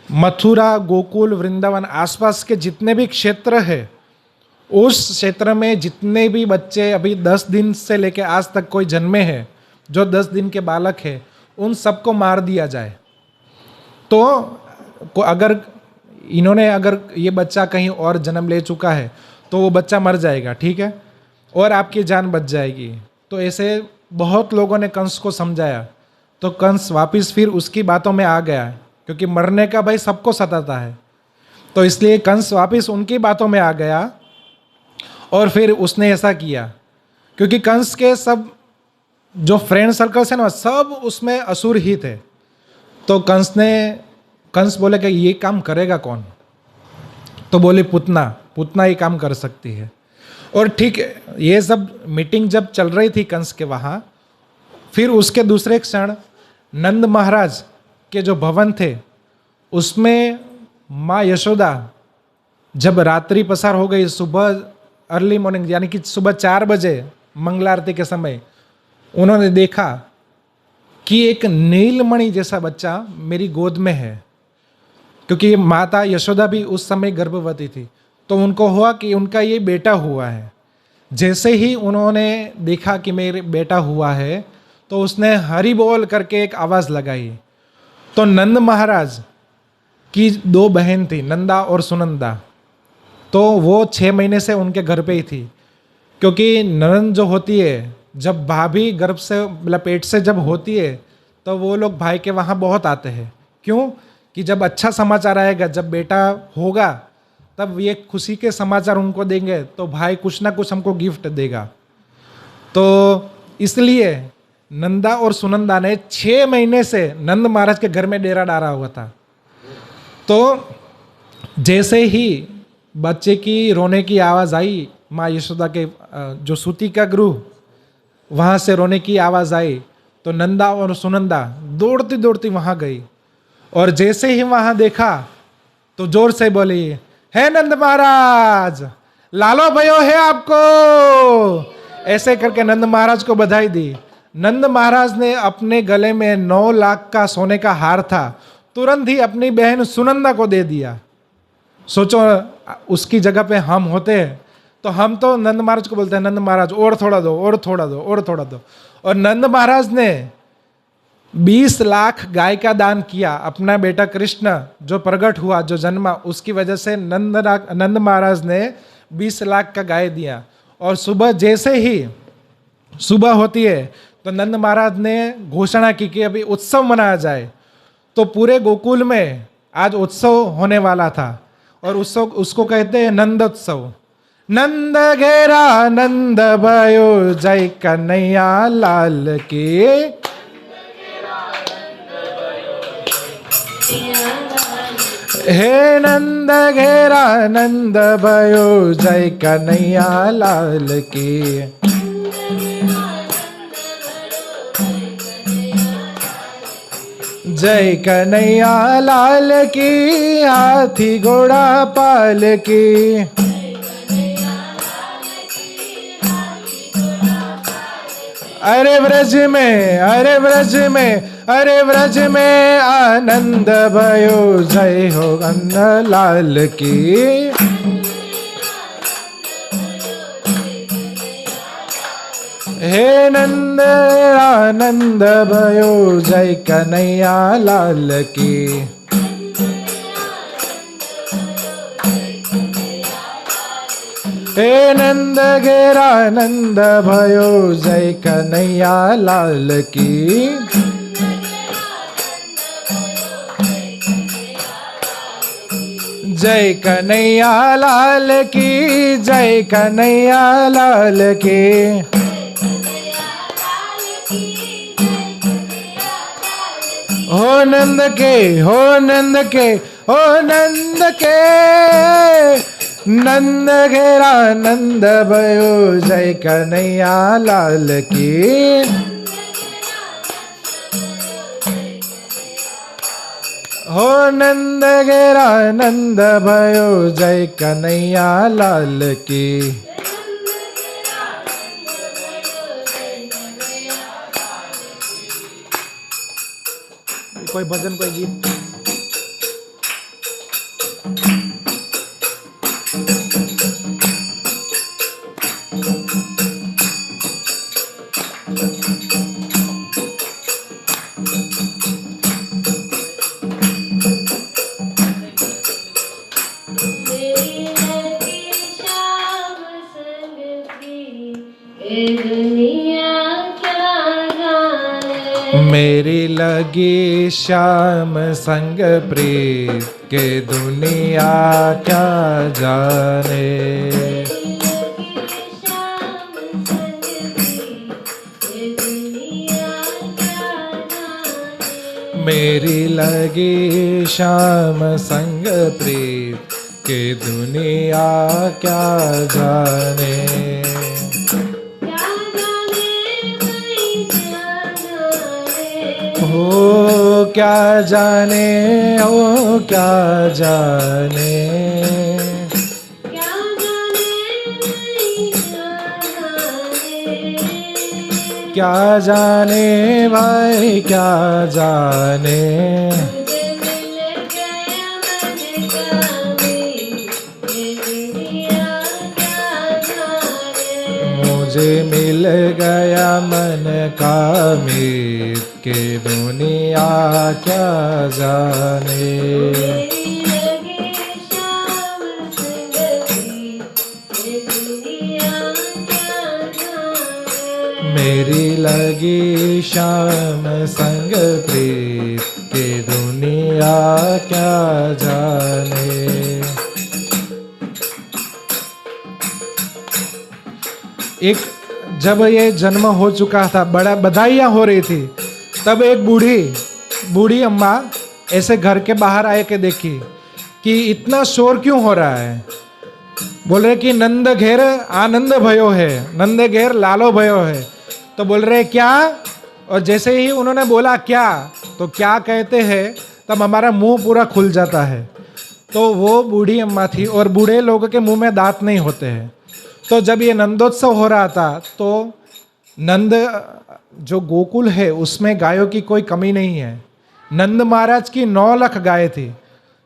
मथुरा, गोकुल, वृंदावन आसपास के जितने भी क्षेत्र है, उस क्षेत्र में जितने भी बच्चे अभी 10 दिन से लेकर आज तक कोई जन्मे हैं, जो 10 दिन के बालक है, उन सबको मार दिया जाए। तो अगर ये बच्चा कहीं और जन्म ले चुका है तो वो बच्चा मर जाएगा, ठीक है, और आपकी जान बच जाएगी। तो ऐसे बहुत लोगों ने कंस को समझाया, तो कंस वापस फिर उसकी बातों में आ गया, क्योंकि मरने का भय सबको सताता है। तो इसलिए कंस वापस उनकी बातों में आ गया और फिर उसने ऐसा किया, क्योंकि कंस के सब जो फ्रेंड सर्कल्स है ना, सब उसमें असुर ही थे। तो कंस बोले कि ये काम करेगा कौन? तो बोले पुतना ये काम कर सकती है। और ठीक ये सब मीटिंग जब चल रही थी कंस के वहाँ, फिर उसके दूसरे क्षण नंद महाराज के जो भवन थे उसमें माँ यशोदा, जब रात्रि पसार हो गई, सुबह अर्ली मॉर्निंग यानी कि सुबह 4 बजे मंगला आरती के समय, उन्होंने देखा कि एक नीलमणि जैसा बच्चा मेरी गोद में है। क्योंकि माता यशोदा भी उस समय गर्भवती थी, तो उनको हुआ कि उनका ये बेटा हुआ है। जैसे ही उन्होंने देखा कि मेरे बेटा हुआ है, तो उसने हरि बोल करके एक आवाज़ लगाई। तो नंद महाराज की 2 बहन थी, नंदा और सुनंदा, तो वो 6 महीने से उनके घर पे ही थी। क्योंकि ननद जो होती है, जब भाभी गर्भ से मतलब पेट से जब होती है, तो वो लोग भाई के वहाँ बहुत आते हैं। क्यों? कि जब अच्छा समाचार आएगा, जब बेटा होगा, तब ये खुशी के समाचार उनको देंगे, तो भाई कुछ ना कुछ हमको गिफ्ट देगा। तो इसलिए नंदा और सुनंदा ने 6 महीने से नंद महाराज के घर में डेरा डाला हुआ था। तो जैसे ही बच्चे की रोने की आवाज़ आई, माँ यशोदा के जो सूती का गृह, वहाँ से रोने की आवाज़ आई तो नंदा और सुनंदा दौड़ती दौड़ती वहाँ गई, और जैसे ही वहाँ देखा तो जोर से बोली, हे नंद महाराज, लालो भयो है आपको। ऐसे करके नंद महाराज को बधाई दी। नंद महाराज ने अपने गले में 9 लाख का सोने का हार था, तुरंत ही अपनी बहन सुनंदा को दे दिया। सोचो उसकी जगह पे हम होते हैं तो हम तो नंद महाराज को बोलते हैं, नंद महाराज और थोड़ा दो, और थोड़ा दो, और थोड़ा दो। और नंद महाराज ने 20 लाख गाय का दान किया। अपना बेटा कृष्ण जो प्रकट हुआ, जो जन्मा, उसकी वजह से नंद महाराज ने 20 लाख का गाय दिया। और सुबह जैसे ही सुबह होती है तो नंद महाराज ने घोषणा की कि अभी उत्सव मनाया जाए। तो पूरे गोकुल में आज उत्सव होने वाला था, और उत्सव उसको कहते हैं नंदोत्सव। नंद घेरा नंद भयो, जय कन्हैया लाल की। हे नंद घेरा नंद भयो, जय कन्हैया लाल की। जय कन्हैया लाल की, हाथी घोड़ा पाल की। अरे व्रज में, अरे व्रज में, अरे व्रज में आनंद भयो, जय हो नंद लाल की। हे नंद आनंद भयो, जय कन्हैया लाल की। हे नंद घेरा नंद भयो, जय कन्हैया लाल की। जय कन्हैया लाल की, जय कन्हैया लाल की। हो नंद के, हो नंद के, हो नंद के। नंद घेरा नंद भयो, जय कन्हैया लाल की। हो नंद घेरा नंद भयो, जय कन्हैया लाल की। कोई भजन, कोई गीत। मेरी लगी श्याम संग प्रीत के, दुनिया क्या जाने। मेरी लगी श्याम संग प्रीत के, दुनिया क्या जाने। हो क्या जाने, ओ क्या जाने। क्या जाने भाई, क्या जाने। मुझे मिल गया मन का मीत के, दुनिया क्या जाने। मेरी लगी श्याम संग प्रीत के, दुनिया क्या जाने। एक जब ये जन्म हो चुका था, बड़ा बधाइयाँ हो रही थी, तब एक बूढ़ी अम्मा ऐसे घर के बाहर आए के देखी कि इतना शोर क्यों हो रहा है। बोल रहे कि नंद घेर आनंद भयो है, नंद घेर लालो भयो है। तो बोल रहे क्या, और जैसे ही उन्होंने बोला क्या, तो क्या कहते हैं, तब हमारा मुंह पूरा खुल जाता है। तो वो बूढ़ी अम्मा थी, और बूढ़े लोगों के मुंह में दांत नहीं होते हैं। तो जब ये नंदोत्सव हो रहा था, तो नंद जो गोकुल है उसमें गायों की कोई कमी नहीं है। नंद महाराज की 9 लाख गाय थी।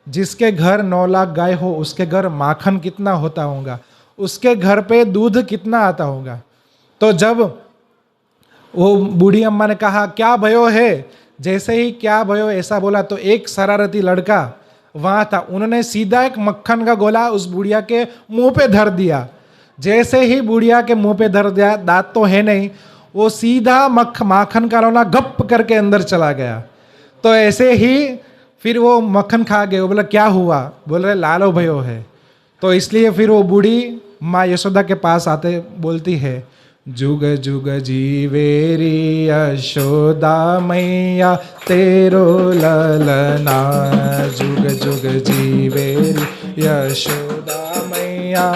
जिसके घर 9 लाख गाय हो, उसके घर माखन कितना होता होगा, उसके घर पे दूध कितना आता होगा। तो जब वो बूढ़ी अम्मा ने कहा क्या भयो है, जैसे ही क्या भयो ऐसा बोला, तो एक शरारती लड़का वहां था, उन्होंने सीधा एक मक्खन का गोला उस बुढ़िया के मुंह पे धर दिया। जैसे ही बुढ़िया के मुंह पे धर दिया, दांत तो है नहीं, वो सीधा माखन का लोला गप करके अंदर चला गया। तो ऐसे ही फिर वो मक्खन खा गए। वो बोला क्या हुआ, बोल रहे लालो भयो है। तो इसलिए फिर वो बूढ़ी माँ यशोदा के पास आते बोलती है, जुग जुग जीवेरी यशोदा मैया तेरो ललना, जुग जुग जीवेरी यशोदा मैया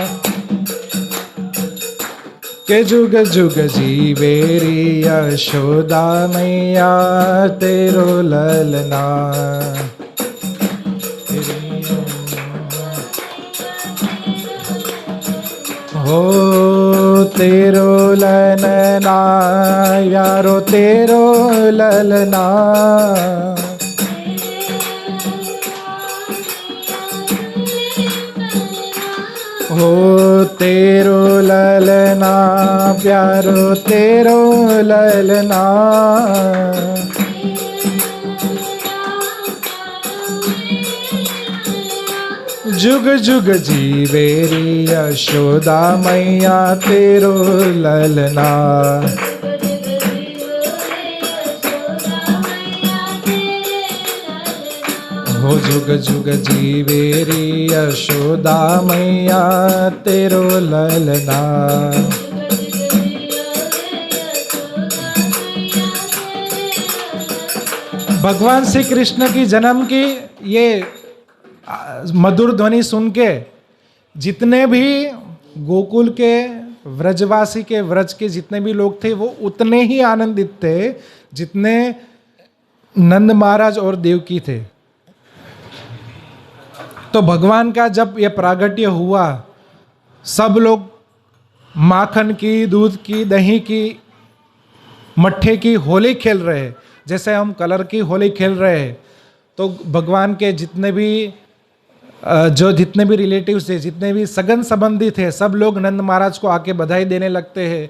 के जुग जुग जीवेरी यशोदा मैया तेरो ललना। हो तेरो ललना यारो तेरो ललना, हो तेरो ललना प्यारो तेरो ललना। जुग जुग जीवेरी यशोदा मैया तेरो ललना, हो जुग जुग जीवेरी यशोदा मैया तेरो ललना। भगवान श्री कृष्ण की जन्म की ये मधुर ध्वनि सुन के जितने भी गोकुल के व्रजवासी के व्रज के जितने भी लोग थे, वो उतने ही आनंदित थे जितने नंद महाराज और देवकी थे। तो भगवान का जब ये प्रागट्य हुआ, सब लोग माखन की, दूध की, दही की, मट्ठे की होली खेल रहे हैं, जैसे हम कलर की होली खेल रहे हैं। तो भगवान के जितने भी रिलेटिव्स थे, जितने भी सगन संबंधी थे, सब लोग नंद महाराज को आके बधाई देने लगते हैं।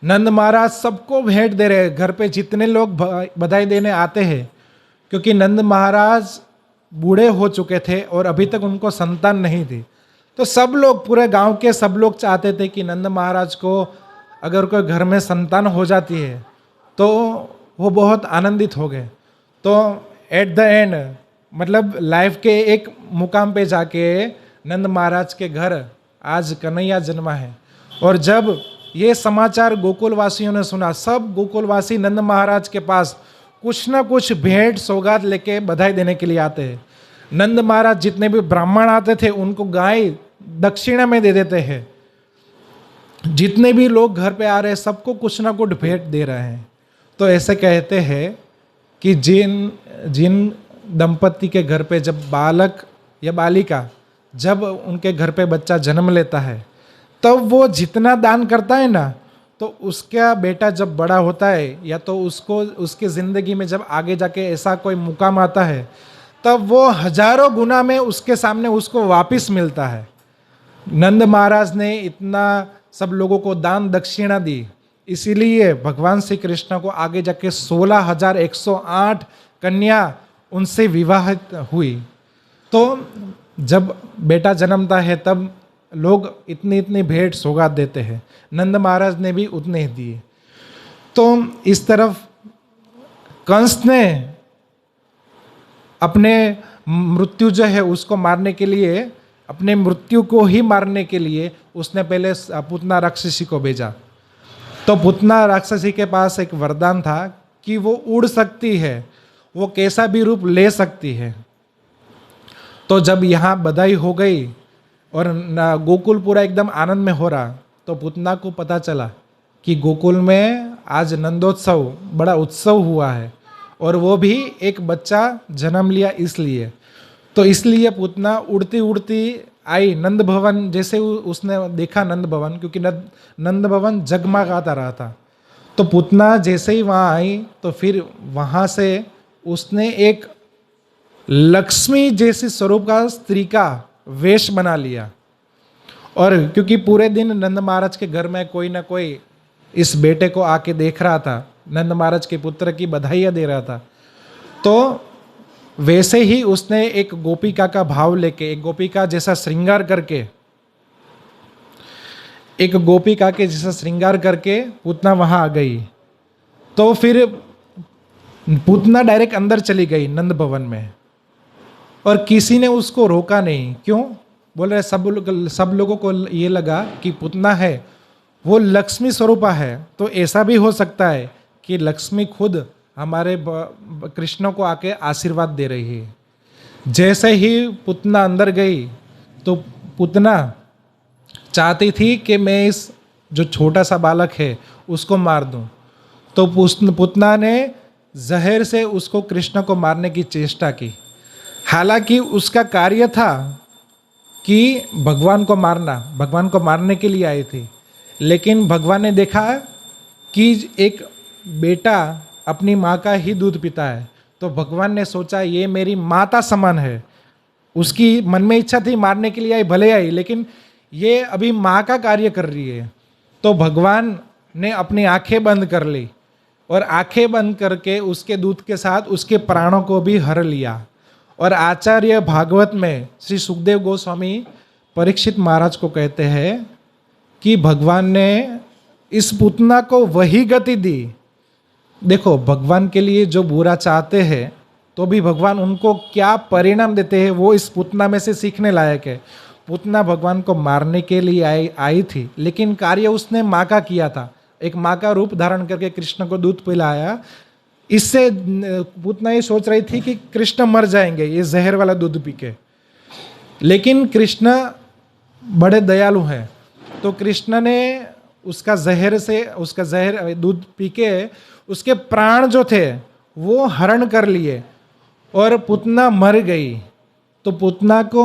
नंद महाराज सबको भेंट दे रहे हैं, घर पे जितने लोग बधाई देने आते हैं, क्योंकि नंद महाराज बूढ़े हो चुके थे और अभी तक उनको संतान नहीं थी। तो सब लोग, पूरे गांव के सब लोग चाहते थे कि नंद महाराज को अगर कोई घर में संतान हो जाती है तो वो बहुत आनंदित हो गए। तो एट द एंड, मतलब लाइफ के एक मुकाम पे जाके नंद महाराज के घर आज कन्हैया जन्मा है। और जब ये समाचार गोकुलवासियों ने सुना, सब गोकुलवासी नंद महाराज के पास कुछ ना कुछ भेंट सौगात लेके बधाई देने के लिए आते हैं। नंद महाराज जितने भी ब्राह्मण आते थे उनको गाय दक्षिणा में दे देते हैं। जितने भी लोग घर पे आ रहे हैं सबको कुछ ना कुछ भेंट दे रहे हैं। तो ऐसे कहते हैं कि जिन दंपति के घर पे जब बालक या बालिका, जब उनके घर पे बच्चा जन्म लेता है, तब वो जितना दान करता है ना, तो उसका बेटा जब बड़ा होता है या तो उसको उसकी ज़िंदगी में जब आगे जाके ऐसा कोई मुकाम आता है, तब वो हजारों गुना में उसके सामने उसको वापस मिलता है। नंद महाराज ने इतना सब लोगों को दान दक्षिणा दी, इसीलिए भगवान श्री कृष्ण को आगे जाके 16,108 कन्या उनसे विवाहित हुई। तो जब बेटा जन्मता है तब लोग इतनी इतनी भेंट सौगात देते हैं। नंद महाराज ने भी उतने ही दिए। तो इस तरफ कंस ने अपने मृत्यु जो है उसको मारने के लिए, अपने मृत्यु को ही मारने के लिए उसने पहले पुतना राक्षसी को भेजा। तो पुतना राक्षसी के पास एक वरदान था कि वो उड़ सकती है, वो कैसा भी रूप ले सकती है। तो जब यहाँ बधाई हो गई और गोकुल पूरा एकदम आनंद में हो रहा, तो पूतना को पता चला कि गोकुल में आज नंदोत्सव बड़ा उत्सव हुआ है और वो भी एक बच्चा जन्म लिया इसलिए। तो इसलिए पूतना उड़ती उड़ती आई नंद भवन। जैसे उसने देखा नंद भवन, क्योंकि नंद भवन जगमगाता रहा था, तो पूतना जैसे ही वहाँ आई तो फिर वहाँ से उसने एक लक्ष्मी जैसी स्वरूप का स्त्री का वेश बना लिया। और क्योंकि पूरे दिन नंद महाराज के घर में कोई ना कोई इस बेटे को आके देख रहा था, नंद महाराज के पुत्र की बधाइयाँ दे रहा था, तो वैसे ही उसने एक गोपिका का भाव लेके, एक गोपिका जैसा श्रृंगार करके, एक गोपिका के जैसा श्रृंगार करके पूतना वहाँ आ गई। तो फिर पूतना डायरेक्ट अंदर चली गई नंद भवन में और किसी ने उसको रोका नहीं। क्यों? बोल रहे सब लोगों को ये लगा कि पूतना है वो लक्ष्मी स्वरूपा है, तो ऐसा भी हो सकता है कि लक्ष्मी खुद हमारे कृष्ण को आके आशीर्वाद दे रही है। जैसे ही पूतना अंदर गई तो पूतना चाहती थी कि मैं इस जो छोटा सा बालक है उसको मार दूं, तो पूतना ने जहर से उसको कृष्ण को मारने की चेष्टा की। हालांकि उसका कार्य था कि भगवान को मारना, भगवान को मारने के लिए आई थी, लेकिन भगवान ने देखा कि एक बेटा अपनी माँ का ही दूध पीता है, तो भगवान ने सोचा ये मेरी माता समान है। उसकी मन में इच्छा थी मारने के लिए आई, भले आई, लेकिन ये अभी माँ का कार्य कर रही है। तो भगवान ने अपनी आंखें बंद कर ली और आंखें बंद करके उसके दूध के साथ उसके प्राणों को भी हर लिया। और आचार्य भागवत में श्री सुखदेव गोस्वामी परीक्षित महाराज को कहते हैं कि भगवान ने इस पूतना को वही गति दी। देखो, भगवान के लिए जो बुरा चाहते हैं तो भी भगवान उनको क्या परिणाम देते हैं वो इस पूतना में से सीखने लायक है। पूतना भगवान को मारने के लिए आई थी, लेकिन कार्य उसने माँ का किया था। एक माँ का रूप धारण करके कृष्ण को दूध पिलाया। इससे पूतना ये सोच रही थी कि कृष्ण मर जाएंगे ये जहर वाला दूध पी के, लेकिन कृष्ण बड़े दयालु हैं, तो कृष्ण ने उसका जहर दूध पी के उसके प्राण जो थे वो हरण कर लिए और पूतना मर गई। तो पूतना को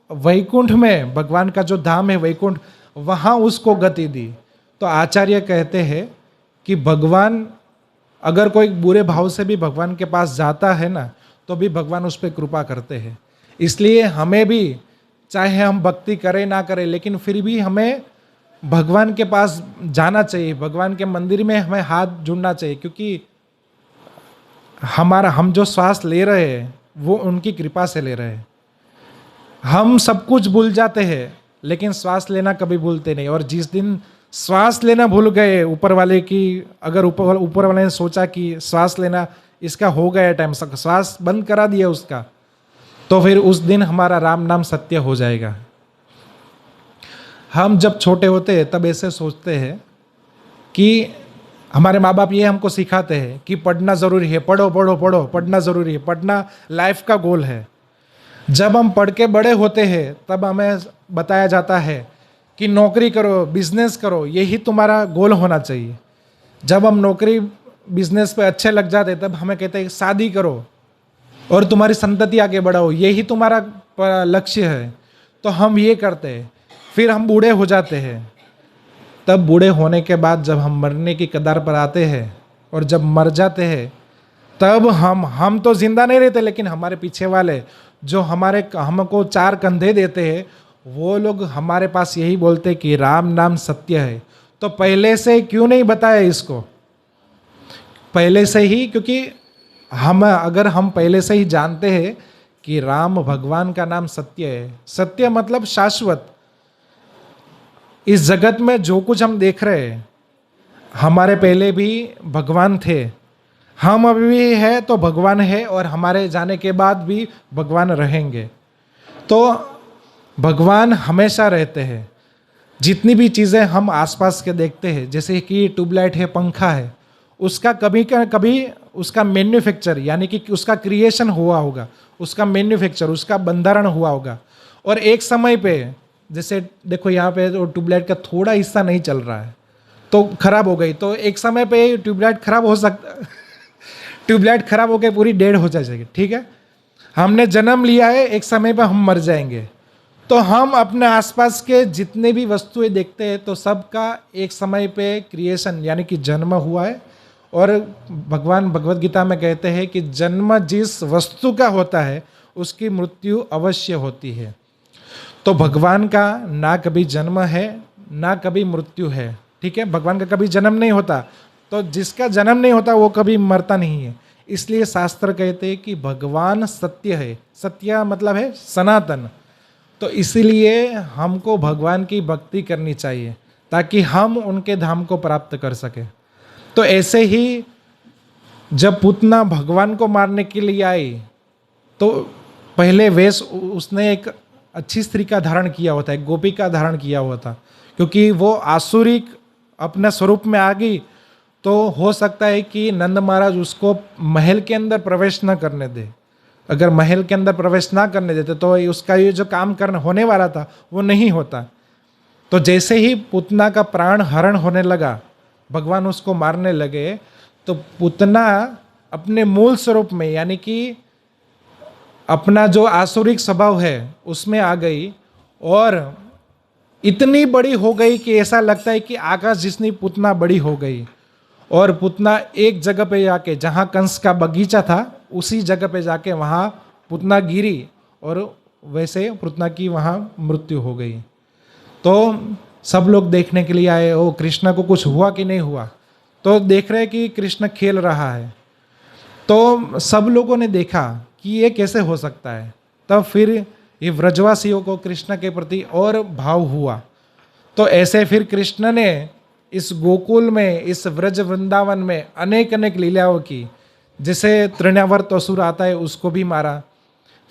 वैकुंठ में, भगवान का जो धाम है वैकुंठ, वहाँ उसको गति दी। तो आचार्य कहते हैं कि भगवान अगर कोई बुरे भाव से भी भगवान के पास जाता है ना, तो भी भगवान उस पर कृपा करते हैं। इसलिए हमें भी, चाहे हम भक्ति करें ना करें, लेकिन फिर भी हमें भगवान के पास जाना चाहिए, भगवान के मंदिर में हमें हाथ जोड़ना चाहिए, क्योंकि हम जो श्वास ले रहे हैं वो उनकी कृपा से ले रहे हैं। हम सब कुछ भूल जाते हैं लेकिन श्वास लेना कभी भूलते नहीं। और जिस दिन श्वास लेना भूल गए ऊपर वाले की, अगर ऊपर वाले ने सोचा कि श्वास लेना इसका हो गया टाइम, श्वास बंद करा दिया उसका, तो फिर उस दिन हमारा राम नाम सत्य हो जाएगा। हम जब छोटे होते हैं तब ऐसे सोचते हैं कि हमारे माँ बाप ये हमको सिखाते हैं कि पढ़ना ज़रूरी है, पढ़ो पढ़ो पढ़ो, पढ़ना ज़रूरी है, पढ़ना लाइफ का गोल है। जब हम पढ़ के बड़े होते हैं तब हमें बताया जाता है कि नौकरी करो, बिजनेस करो, यही तुम्हारा गोल होना चाहिए। जब हम नौकरी बिजनेस पे अच्छे लग जाते तब हमें कहते हैं शादी करो और तुम्हारी संतति आगे बढ़ाओ, यही तुम्हारा लक्ष्य है। तो हम ये करते हैं, फिर हम बूढ़े हो जाते हैं। तब बूढ़े होने के बाद जब हम मरने की कगार पर आते हैं और जब मर जाते हैं तब हम तो जिंदा नहीं रहते, लेकिन हमारे पीछे वाले जो हमको चार कंधे देते हैं वो लोग हमारे पास यही बोलते कि राम नाम सत्य है। तो पहले से क्यों नहीं बताया इसको? पहले से ही, क्योंकि अगर हम पहले से ही जानते हैं कि राम भगवान का नाम सत्य है, सत्य मतलब शाश्वत। इस जगत में जो कुछ हम देख रहे हैं, हमारे पहले भी भगवान थे, हम अभी भी है तो भगवान है, और हमारे जाने के बाद भी भगवान रहेंगे। तो भगवान हमेशा रहते हैं। जितनी भी चीज़ें हम आसपास के देखते हैं, जैसे कि ट्यूबलाइट है, पंखा है, उसका कभी उसका मैन्युफैक्चर यानी कि उसका क्रिएशन हुआ होगा, उसका मैन्युफैक्चर, उसका बंधारण हुआ होगा, और एक समय पे जैसे देखो यहाँ पे तो ट्यूबलाइट का थोड़ा हिस्सा नहीं चल रहा है तो खराब हो गई, तो एक समय पे ट्यूबलाइट खराब हो सकता ट्यूबलाइट खराब होकर पूरी डेड हो जाएगी। ठीक है, हमने जन्म लिया है, एक समय पे हम मर जाएंगे। तो हम अपने आसपास के जितने भी वस्तुएं देखते हैं तो सबका एक समय पे क्रिएशन यानी कि जन्म हुआ है। और भगवान भगवत गीता में कहते हैं कि जन्म जिस वस्तु का होता है उसकी मृत्यु अवश्य होती है। तो भगवान का ना कभी जन्म है ना कभी मृत्यु है। ठीक है, भगवान का कभी जन्म नहीं होता, तो जिसका जन्म नहीं होता वो कभी मरता नहीं है। इसलिए शास्त्र कहते हैं कि भगवान सत्य है। सत्य मतलब है सनातन। तो इसीलिए हमको भगवान की भक्ति करनी चाहिए ताकि हम उनके धाम को प्राप्त कर सके। तो ऐसे ही जब पूतना भगवान को मारने के लिए आई तो पहले वेश उसने एक अच्छी स्त्री का धारण किया होता है, गोपी का धारण किया हुआ था, क्योंकि वो आसुरिक अपने स्वरूप में आ गई। तो हो सकता है कि नंद महाराज उसको महल के अंदर प्रवेश न करने दे। अगर महल के अंदर प्रवेश ना करने देते तो उसका ये जो काम करना होने वाला था वो नहीं होता। तो जैसे ही पूतना का प्राण हरण होने लगा, भगवान उसको मारने लगे, तो पूतना अपने मूल स्वरूप में यानी कि अपना जो आसुरिक स्वभाव है उसमें आ गई और इतनी बड़ी हो गई कि ऐसा लगता है कि आकाश जितनी पूतना बड़ी हो गई। और पूतना एक जगह पे जाके, जहाँ कंस का बगीचा था उसी जगह पे जाके वहाँ पूतना गिरी और वैसे पूतना की वहाँ मृत्यु हो गई। तो सब लोग देखने के लिए आए, ओ कृष्ण को कुछ हुआ कि नहीं हुआ। तो देख रहे कि कृष्ण खेल रहा है। तो सब लोगों ने देखा कि ये कैसे हो सकता है। तब फिर ये व्रजवासियों को कृष्ण के प्रति और भाव हुआ। तो ऐसे फिर कृष्ण ने इस गोकुल में, इस व्रज वृंदावन में अनेक अनेक लीलाओं की। जैसे तृणावर्त असुर आता है उसको भी मारा।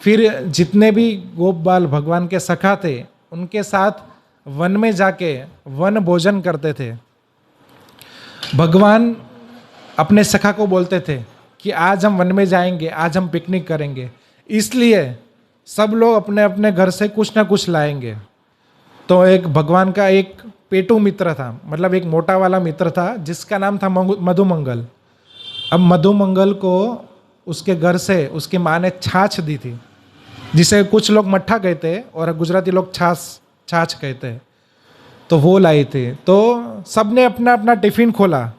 फिर जितने भी गोप बाल भगवान के सखा थे उनके साथ वन में जाके वन भोजन करते थे। भगवान अपने सखा को बोलते थे कि आज हम वन में जाएंगे, आज हम पिकनिक करेंगे, इसलिए सब लोग अपने अपने घर से कुछ ना कुछ लाएंगे। तो एक भगवान का एक पेटू मित्र था, मतलब एक मोटा वाला मित्र था जिसका नाम था मधुमंगल। अब मधुमंगल को उसके घर से उसकी माँ ने छाछ दी थी, जिसे कुछ लोग मट्ठा कहते हैं और गुजराती लोग छाछ कहते हैं। तो वो लाई थी। तो सबने अपना अपना टिफिन खोला।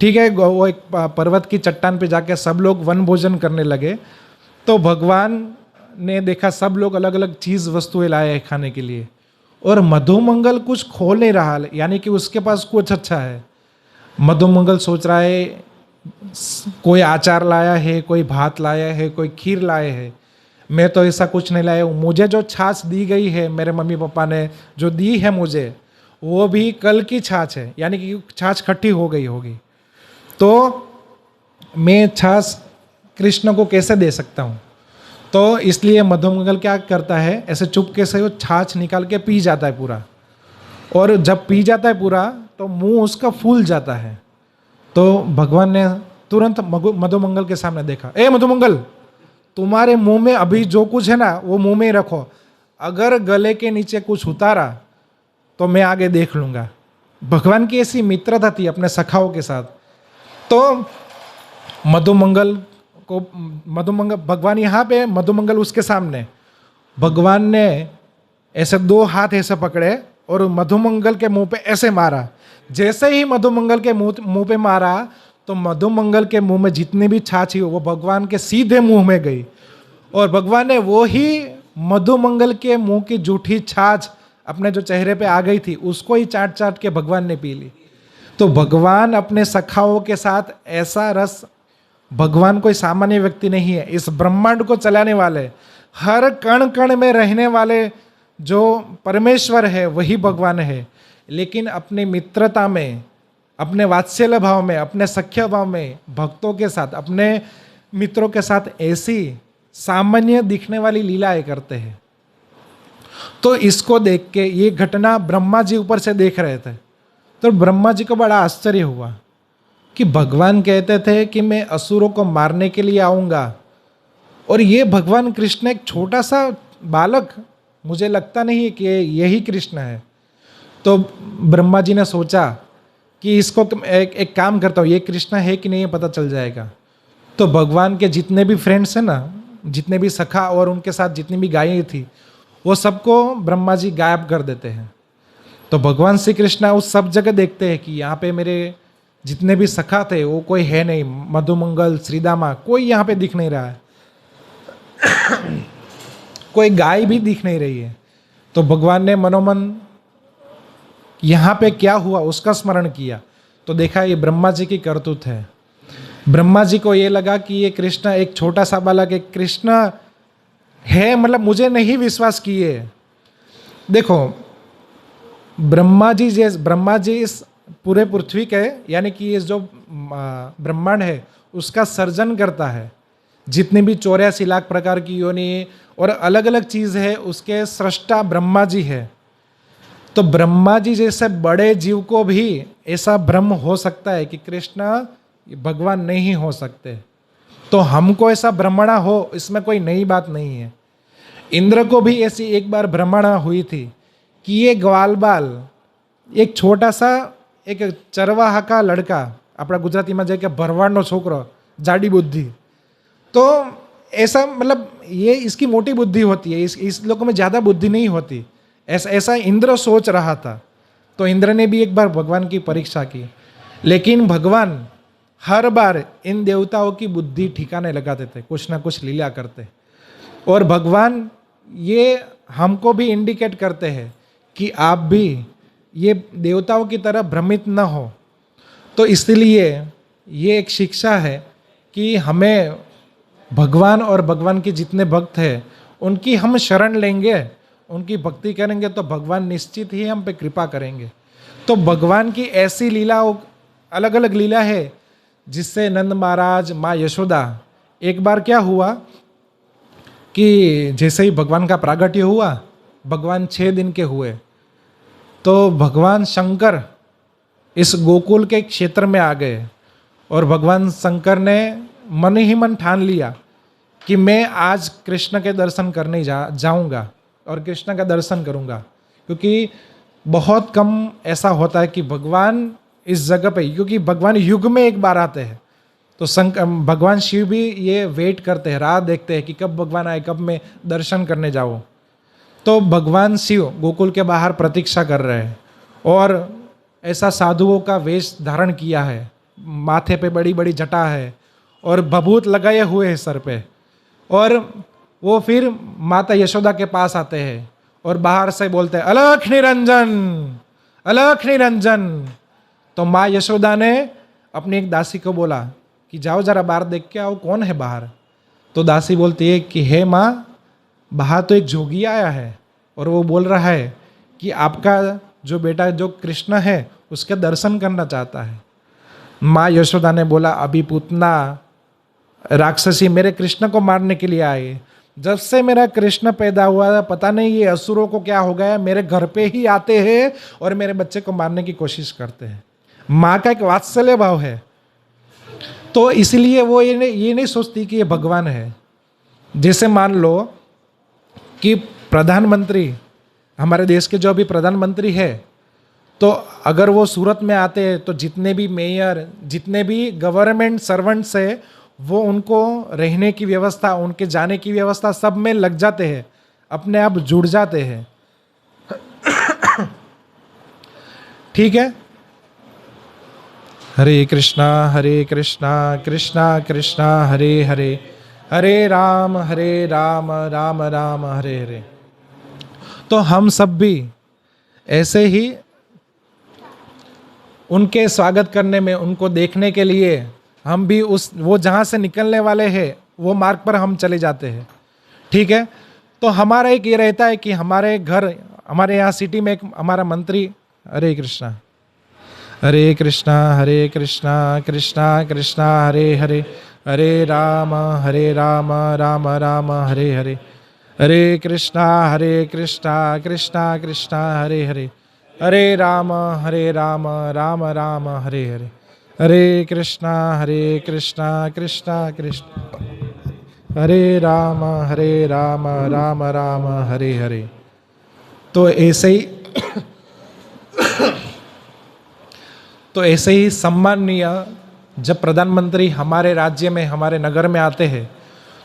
ठीक है, वो एक पर्वत की चट्टान पे जाके सब लोग वन भोजन करने लगे। तो भगवान ने देखा सब लोग अलग अलग चीज़ वस्तुएं लाए हैं खाने के लिए, और मधुमंगल कुछ खोल नहीं रहा, यानी कि उसके पास कुछ अच्छा है। मधुमंगल सोच रहा है कोई अचार लाया है, कोई भात लाया है, कोई खीर लाए है, मैं तो ऐसा कुछ नहीं लाया हूँ। मुझे जो छाछ दी गई है, मेरे मम्मी पापा ने जो दी है मुझे, वो भी कल की छाछ है, यानी कि छाछ खट्टी हो गई होगी। तो मैं छाछ कृष्ण को कैसे दे सकता हूँ। तो इसलिए मधुमंगल क्या करता है, ऐसे चुपके से वो छाछ निकाल के पी जाता है पूरा। और जब पी जाता है पूरा तो मुंह उसका फूल जाता है। तो भगवान ने तुरंत मधुमंगल के सामने देखा, ए मधुमंगल, तुम्हारे मुंह में अभी जो कुछ है ना वो मुंह में ही रखो, अगर गले के नीचे कुछ उतारा तो मैं आगे देख लूँगा। भगवान की ऐसी मित्रता थी अपने सखाओं के साथ। तो मधुमंगल भगवान यहाँ पे, मधुमंगल उसके सामने, भगवान ने ऐसे दो हाथ ऐसे पकड़े और मधुमंगल के मुंह पे ऐसे मारा। जैसे ही मधुमंगल के मुंह पे मारा तो मधुमंगल के मुंह में जितनी भी छाछ थी वो भगवान के सीधे मुंह में गई, और भगवान ने वो ही मधुमंगल के मुंह की जूठी छाछ अपने जो चेहरे पे आ गई थी उसको ही चाट चाट के भगवान ने पी ली। तो भगवान अपने सखाओं के साथ ऐसा रस, भगवान कोई सामान्य व्यक्ति नहीं है, इस ब्रह्मांड को चलाने वाले, हर कण कण में रहने वाले जो परमेश्वर है वही भगवान है। लेकिन अपनी मित्रता में, अपने वात्सल्य भाव में, अपने सख्य भाव में भक्तों के साथ, अपने मित्रों के साथ ऐसी सामान्य दिखने वाली लीलाएं करते हैं। तो इसको देख के, ये घटना ब्रह्मा जी ऊपर से देख रहे थे, तो ब्रह्मा जी को बड़ा आश्चर्य हुआ कि भगवान कहते थे कि मैं असुरों को मारने के लिए आऊँगा, और ये भगवान कृष्ण एक छोटा सा बालक मुझे लगता नहीं है कि यही कृष्ण है। तो ब्रह्मा जी ने सोचा कि इसको एक काम करता हूँ, ये कृष्ण है कि नहीं ये पता चल जाएगा। तो भगवान के जितने भी फ्रेंड्स हैं ना, जितने भी सखा और उनके साथ जितनी भी गायें थी, वो सबको ब्रह्मा जी गायब कर देते हैं। तो भगवान श्री कृष्ण उस सब जगह देखते हैं कि यहाँ पे मेरे जितने भी सखा थे वो कोई है नहीं, मधुमंगल, श्रीदामा, कोई यहाँ पे दिख नहीं रहा है, कोई गाय भी दिख नहीं रही है। तो भगवान ने मनोमन यहाँ पे क्या हुआ उसका स्मरण किया, तो देखा ये ब्रह्मा जी की करतूत है। ब्रह्मा जी को ये लगा कि ये कृष्ण एक छोटा सा बालक, एक कृष्ण है, मतलब मुझे नहीं विश्वास किए। देखो ब्रह्मा जी इस पूरे पृथ्वी के, यानी कि ये जो ब्रह्मांड है उसका सर्जन करता है। जितनी भी 84 लाख प्रकार की योनि और अलग अलग चीज़ है, उसके सृष्टा ब्रह्मा जी है। तो ब्रह्मा जी जैसे बड़े जीव को भी ऐसा भ्रम हो सकता है कि कृष्ण भगवान नहीं हो सकते, तो हमको ऐसा भ्रमणा हो, इसमें कोई नई बात नहीं है। इंद्र को भी ऐसी एक बार भ्रमणा हुई थी कि ये ग्वाल बाल एक छोटा सा एक चरवाहा का लड़का, अपना गुजराती में जाए कि भरवाड़नो छोकरो, जाडी बुद्धि, तो ऐसा मतलब ये इसकी मोटी बुद्धि होती है, इस लोगों में ज़्यादा बुद्धि नहीं होती, ऐसा इंद्र सोच रहा था। तो इंद्र ने भी एक बार भगवान की परीक्षा की, लेकिन भगवान हर बार इन देवताओं की बुद्धि ठिकाने लगाते थे, कुछ ना कुछ लीला करते। और भगवान ये हमको भी इंडिकेट करते हैं कि आप भी ये देवताओं की तरह भ्रमित न हो। तो इसलिए ये एक शिक्षा है कि हमें भगवान और भगवान के जितने भक्त हैं उनकी हम शरण लेंगे, उनकी भक्ति करेंगे तो भगवान निश्चित ही हम पे कृपा करेंगे। तो भगवान की ऐसी लीलाओं, अलग अलग लीला है जिससे नंद महाराज, माँ यशोदा, एक बार क्या हुआ कि जैसे ही भगवान का प्रागट्य हुआ, भगवान 6 दिन के हुए, तो भगवान शंकर इस गोकुल के क्षेत्र में आ गए और भगवान शंकर ने मन ही मन ठान लिया कि मैं आज कृष्ण के दर्शन करने जाऊंगा और कृष्ण का दर्शन करूंगा, क्योंकि बहुत कम ऐसा होता है कि भगवान इस जगह पे, क्योंकि भगवान युग में एक बार आते हैं। तो भगवान शिव भी ये वेट करते हैं, राह देखते हैं कि कब भगवान आए, कब मैं दर्शन करने जाऊँ। तो भगवान शिव गोकुल के बाहर प्रतीक्षा कर रहे हैं और ऐसा साधुओं का वेश धारण किया है, माथे पे बड़ी बड़ी जटा है और भभूत लगाए हुए हैं सर पे, और वो फिर माता यशोदा के पास आते हैं और बाहर से बोलते हैं अलख निरंजन, अलख निरंजन। तो माँ यशोदा ने अपनी एक दासी को बोला कि जाओ जरा बाहर देख के आओ, कौन है बाहर। तो दासी बोलती है कि हे माँ, बाहर तो एक जोगी आया है और वो बोल रहा है कि आपका जो बेटा जो कृष्ण है उसके दर्शन करना चाहता है। माँ यशोदा ने बोला अभी पूतना राक्षसी मेरे कृष्ण को मारने के लिए आए, जब से मेरा कृष्ण पैदा हुआ पता नहीं ये असुरों को क्या हो गया, मेरे घर पे ही आते हैं और मेरे बच्चे को मारने की कोशिश करते हैं। माँ का एक वात्सल्य भाव है, तो इसलिए वो ये नहीं सोचती कि ये भगवान है। जैसे मान लो कि प्रधानमंत्री, हमारे देश के जो अभी प्रधानमंत्री है, तो अगर वो सूरत में आते हैं तो जितने भी मेयर, जितने भी गवर्नमेंट सर्वेंट्स है, वो उनको रहने की व्यवस्था, उनके जाने की व्यवस्था सब में लग जाते हैं, अपने आप जुड़ जाते हैं। ठीक है, हरे कृष्णा कृष्णा कृष्णा हरे हरे, हरे राम राम राम हरे हरे। तो हम सब भी ऐसे ही उनके स्वागत करने में, उनको देखने के लिए हम भी वो जहाँ से निकलने वाले हैं वो मार्ग पर हम चले जाते हैं। ठीक है, तो हमारा एक ये रहता है कि हमारे घर, हमारे यहाँ सिटी में एक हमारा मंत्री, हरे कृष्णा कृष्णा कृष्णा हरे हरे, हरे राम राम राम हरे हरे, हरे कृष्णा कृष्णा कृष्णा हरे हरे, हरे राम राम राम हरे हरे, हरे कृष्णा कृष्णा कृष्णा हरे राम राम राम हरे हरे। तो ऐसे ही तो ऐसे ही सम्माननीय जब प्रधानमंत्री हमारे राज्य में, हमारे नगर में आते हैं,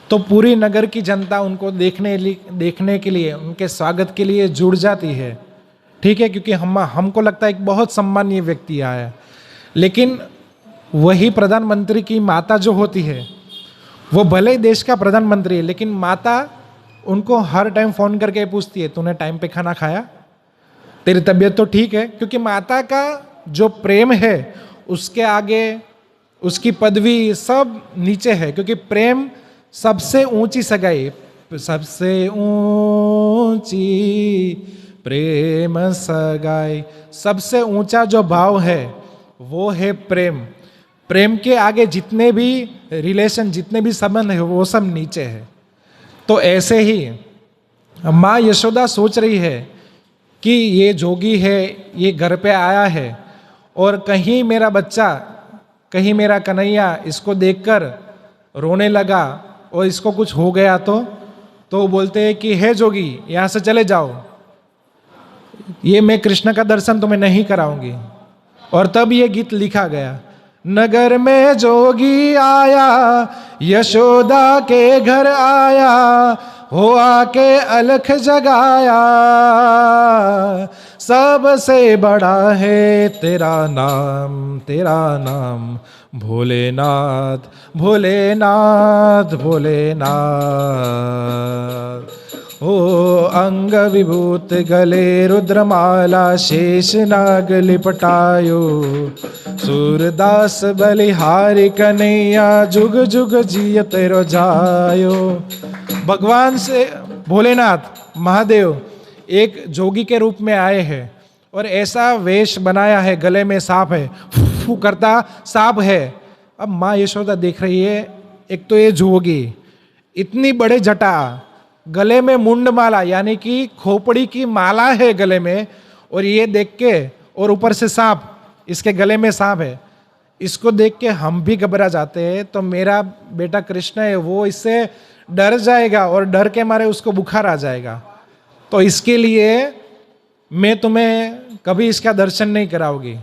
तो पूरी नगर की जनता उनको देखने के लिए, उनके स्वागत के लिए जुड़ जाती है। ठीक है, क्योंकि हमको लगता है एक बहुत सम्मानीय व्यक्ति आया है। लेकिन वही प्रधानमंत्री की माता जो होती है, वो भले ही देश का प्रधानमंत्री है, लेकिन माता उनको हर टाइम फ़ोन करके पूछती है, तूने टाइम पे खाना खाया, तेरी तबीयत तो ठीक है? क्योंकि माता का जो प्रेम है उसके आगे उसकी पदवी सब नीचे है। क्योंकि प्रेम सबसे ऊंची सगाई, सबसे ऊंची प्रेम सगाई, सबसे ऊंचा जो भाव है वो है प्रेम। प्रेम के आगे जितने भी रिलेशन, जितने भी संबंध है, वो सब नीचे है। तो ऐसे ही माँ यशोदा सोच रही है कि ये जोगी है, ये घर पे आया है और कहीं मेरा बच्चा, कहीं मेरा कन्हैया इसको देखकर रोने लगा और इसको कुछ हो गया तो बोलते हैं कि हे जोगी, यहाँ से चले जाओ, ये मैं कृष्ण का दर्शन तुम्हें नहीं कराऊंगी। और तब ये गीत लिखा गया, नगर में जोगी आया, यशोदा के घर आया, हो आके अलख जगाया, सबसे बड़ा है तेरा नाम, भोलेनाथ भोलेनाथ भोलेनाथ। ओ अंग विभूत गले रुद्रमाला, शेष नाग लिपटायो, सूरदास बलिहारी कन्हैया, जुग जुग जिय तेरो जायो। भगवान से भोलेनाथ महादेव एक जोगी के रूप में आए हैं और ऐसा वेश बनाया है, गले में सांप है, फू करता सांप है। अब माँ यशोदा देख रही है, एक तो ये जोगी, इतनी बड़े जटा, गले में मुंड माला यानी कि खोपड़ी की माला है गले में, और ये देख के, और ऊपर से सांप, इसके गले में सांप है, इसको देख के हम भी घबरा जाते हैं। तो मेरा बेटा कृष्ण है, वो इससे डर जाएगा और डर के मारे उसको बुखार आ जाएगा। तो इसके लिए मैं तुम्हें कभी इसका दर्शन नहीं कराऊंगी।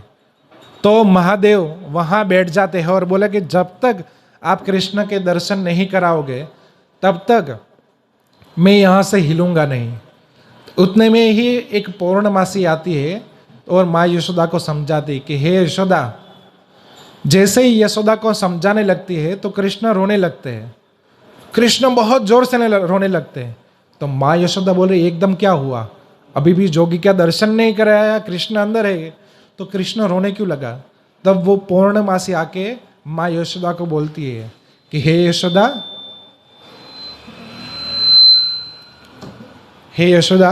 तो महादेव वहाँ बैठ जाते हैं और बोले कि जब तक आप कृष्ण के दर्शन नहीं कराओगे तब तक मैं यहाँ से हिलूंगा नहीं। उतने में ही एक पौर्णमासी आती है और माँ यशोदा को समझाती कि हे यशोदा। जैसे ही यशोदा को समझाने लगती है तो कृष्ण रोने लगते हैं, कृष्ण बहुत जोर से रोने लगते हैं। तो माँ यशोदा बोल रही, एकदम क्या हुआ, अभी भी जोगी का दर्शन नहीं कराया, कृष्ण अंदर है, तो कृष्ण रोने क्यों लगा? तब वो पौर्णमासी आके माँ यशोदा को बोलती है कि हे यशोदा, हे यशोदा,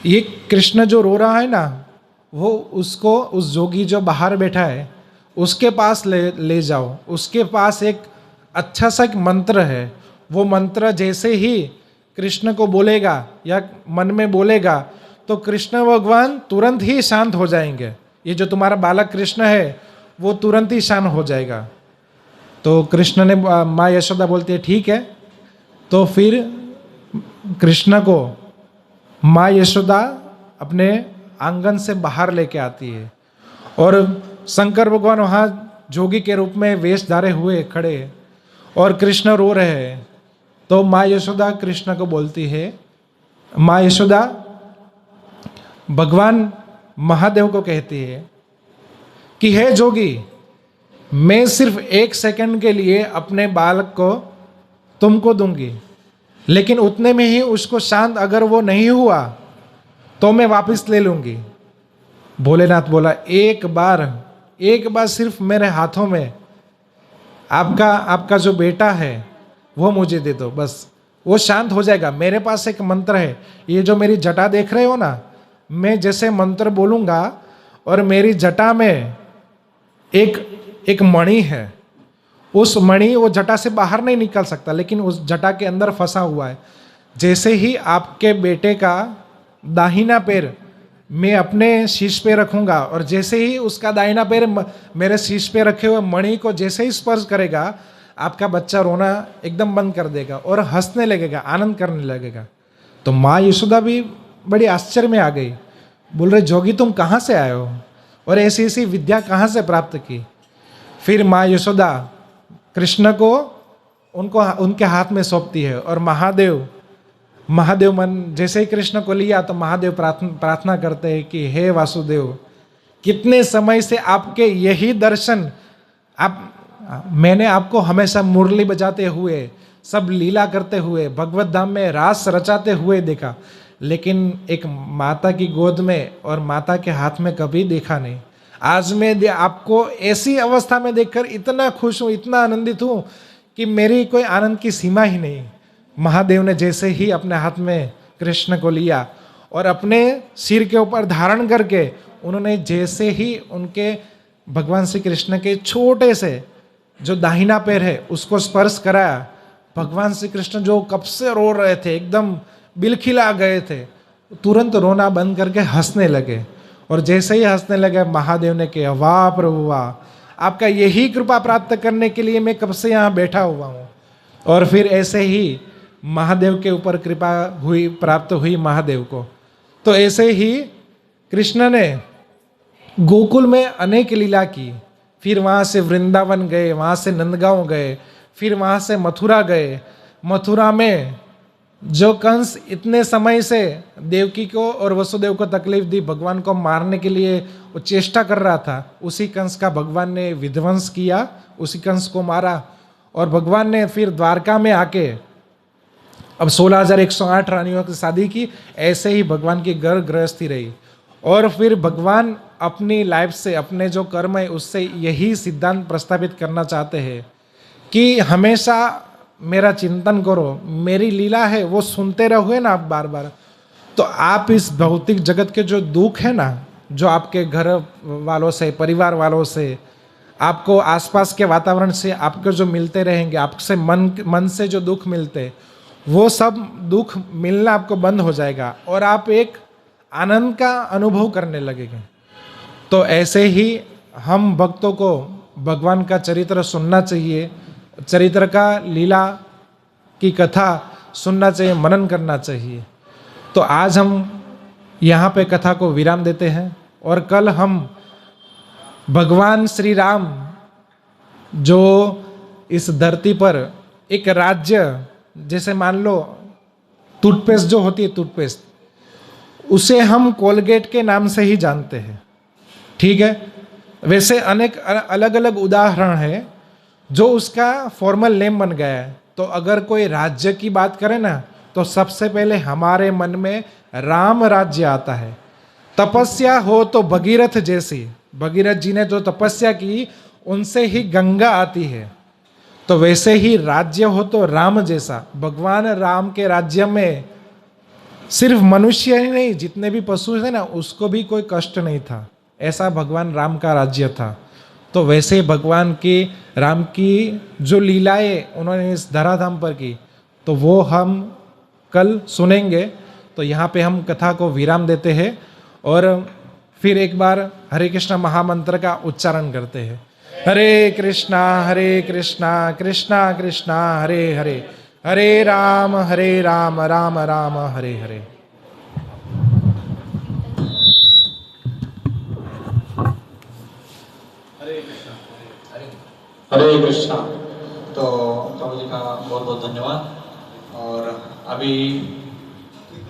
ये कृष्ण जो रो रहा है ना, वो उसको, उस जोगी जो बाहर बैठा है उसके पास ले जाओ। उसके पास एक अच्छा सा एक मंत्र है, वो मंत्र जैसे ही कृष्ण को बोलेगा या मन में बोलेगा तो कृष्ण भगवान तुरंत ही शांत हो जाएंगे। ये जो तुम्हारा बालक कृष्ण है वो तुरंत ही शांत हो जाएगा। तो कृष्ण ने, माँ यशोदा बोलती है ठीक है। तो फिर कृष्ण को माँ यशोदा अपने आंगन से बाहर लेके आती है और शंकर भगवान वहाँ जोगी के रूप में वेश धारे हुए खड़े हैं और कृष्ण रो रहे हैं। तो माँ यशोदा कृष्ण को बोलती है, माँ यशोदा भगवान महादेव को कहती है कि हे जोगी, मैं सिर्फ 1 सेकंड के लिए अपने बालक को तुमको दूंगी, लेकिन उतने में ही उसको शांत अगर वो नहीं हुआ तो मैं वापस ले लूंगी। भोलेनाथ बोला, एक बार सिर्फ मेरे हाथों में आपका जो बेटा है वो मुझे दे दो, बस वो शांत हो जाएगा। मेरे पास एक मंत्र है, ये जो मेरी जटा देख रहे हो ना, मैं जैसे मंत्र बोलूँगा और मेरी जटा में एक मणि है, उस मणि वो जटा से बाहर नहीं निकल सकता, लेकिन उस जटा के अंदर फंसा हुआ है। जैसे ही आपके बेटे का दाहिना पैर मैं अपने शीश पे रखूंगा और जैसे ही उसका दाहिना पैर मेरे शीश पे रखे हुए मणि को जैसे ही स्पर्श करेगा, आपका बच्चा रोना एकदम बंद कर देगा और हंसने लगेगा, आनंद करने लगेगा। तो माँ यशोदा भी बड़ी आश्चर्य में आ गई। बोल रहे जोगी तुम कहाँ से आए हो और ऐसी ऐसी विद्या कहाँ से प्राप्त की। फिर माँ यशोदा कृष्ण को उनको उनके हाथ में सौंपती है और महादेव मन जैसे ही कृष्ण को लिया तो महादेव प्रार्थना करते हैं कि हे वासुदेव, कितने समय से आपके यही दर्शन, मैंने आपको हमेशा मुरली बजाते हुए, सब लीला करते हुए, भगवत धाम में रास रचाते हुए देखा, लेकिन एक माता की गोद में और माता के हाथ में कभी देखा नहीं। आज मैं आपको ऐसी अवस्था में देखकर इतना खुश हूँ, इतना आनंदित हूँ कि मेरी कोई आनंद की सीमा ही नहीं। महादेव ने जैसे ही अपने हाथ में कृष्ण को लिया और अपने सिर के ऊपर धारण करके उन्होंने जैसे ही उनके भगवान श्री कृष्ण के छोटे से जो दाहिना पैर है उसको स्पर्श कराया, भगवान श्री कृष्ण जो कब से रो रहे थे, एकदम बिलखिला गए थे, तुरंत रोना बंद करके हंसने लगे। और जैसे ही हंसने लगे महादेव ने कहा, वाह प्रभु वाह, आपका यही कृपा प्राप्त करने के लिए मैं कब से यहाँ बैठा हुआ हूँ। और फिर ऐसे ही महादेव के ऊपर कृपा हुई, प्राप्त हुई महादेव को। तो ऐसे ही कृष्ण ने गोकुल में अनेक लीला की, फिर वहाँ से वृंदावन गए, वहाँ से नंदगांव गए, फिर वहाँ से मथुरा गए। मथुरा में जो कंस इतने समय से देवकी को और वसुदेव को तकलीफ दी, भगवान को मारने के लिए वो चेष्टा कर रहा था, उसी कंस का भगवान ने विध्वंस किया, उसी कंस को मारा। और भगवान ने फिर द्वारका में आके अब 16,108 रानियों की शादी की। ऐसे ही भगवान की घर गृहस्थी रही। और फिर भगवान अपनी लाइफ से, अपने जो कर्म है उससे यही सिद्धांत प्रस्तावित करना चाहते हैं कि हमेशा मेरा चिंतन करो, मेरी लीला है वो सुनते रहोगे ना आप बार बार, तो आप इस भौतिक जगत के जो दुख है ना, जो आपके घर वालों से, परिवार वालों से, आपको आसपास के वातावरण से आपको जो मिलते रहेंगे, आपसे मन से जो दुख मिलते, वो सब दुख मिलना आपको बंद हो जाएगा और आप एक आनंद का अनुभव करने लगेंगे। तो ऐसे ही हम भक्तों को भगवान का चरित्र सुनना चाहिए, चरित्र का लीला की कथा सुनना चाहिए, मनन करना चाहिए। तो आज हम यहाँ पे कथा को विराम देते हैं और कल हम भगवान श्री राम जो इस धरती पर एक राज्य, जैसे मान लो टूथपेस्ट जो होती है, टूथपेस्ट, उसे हम कोलगेट के नाम से ही जानते हैं, ठीक है। वैसे अनेक अलग अलग उदाहरण है जो उसका फॉर्मल नेम बन गया है। तो अगर कोई राज्य की बात करें ना, तो सबसे पहले हमारे मन में राम राज्य आता है। तपस्या हो तो भगीरथ जैसी, भगीरथ जी ने जो तपस्या की उनसे ही गंगा आती है। तो वैसे ही राज्य हो तो राम जैसा, भगवान राम के राज्य में सिर्फ मनुष्य ही नहीं, जितने भी पशु थे ना, उसको भी कोई कष्ट नहीं था। ऐसा भगवान राम का राज्य था। तो वैसे भगवान की राम की जो लीलाएं उन्होंने इस धराधाम पर की, तो वो हम कल सुनेंगे। तो यहाँ पे हम कथा को विराम देते हैं और फिर एक बार हरे कृष्णा महामंत्र का उच्चारण करते हैं। हरे कृष्णा कृष्णा कृष्णा हरे हरे, हरे राम राम राम हरे हरे। हरे कृष्णा। तो प्रभु जी का बहुत बहुत धन्यवाद। और अभी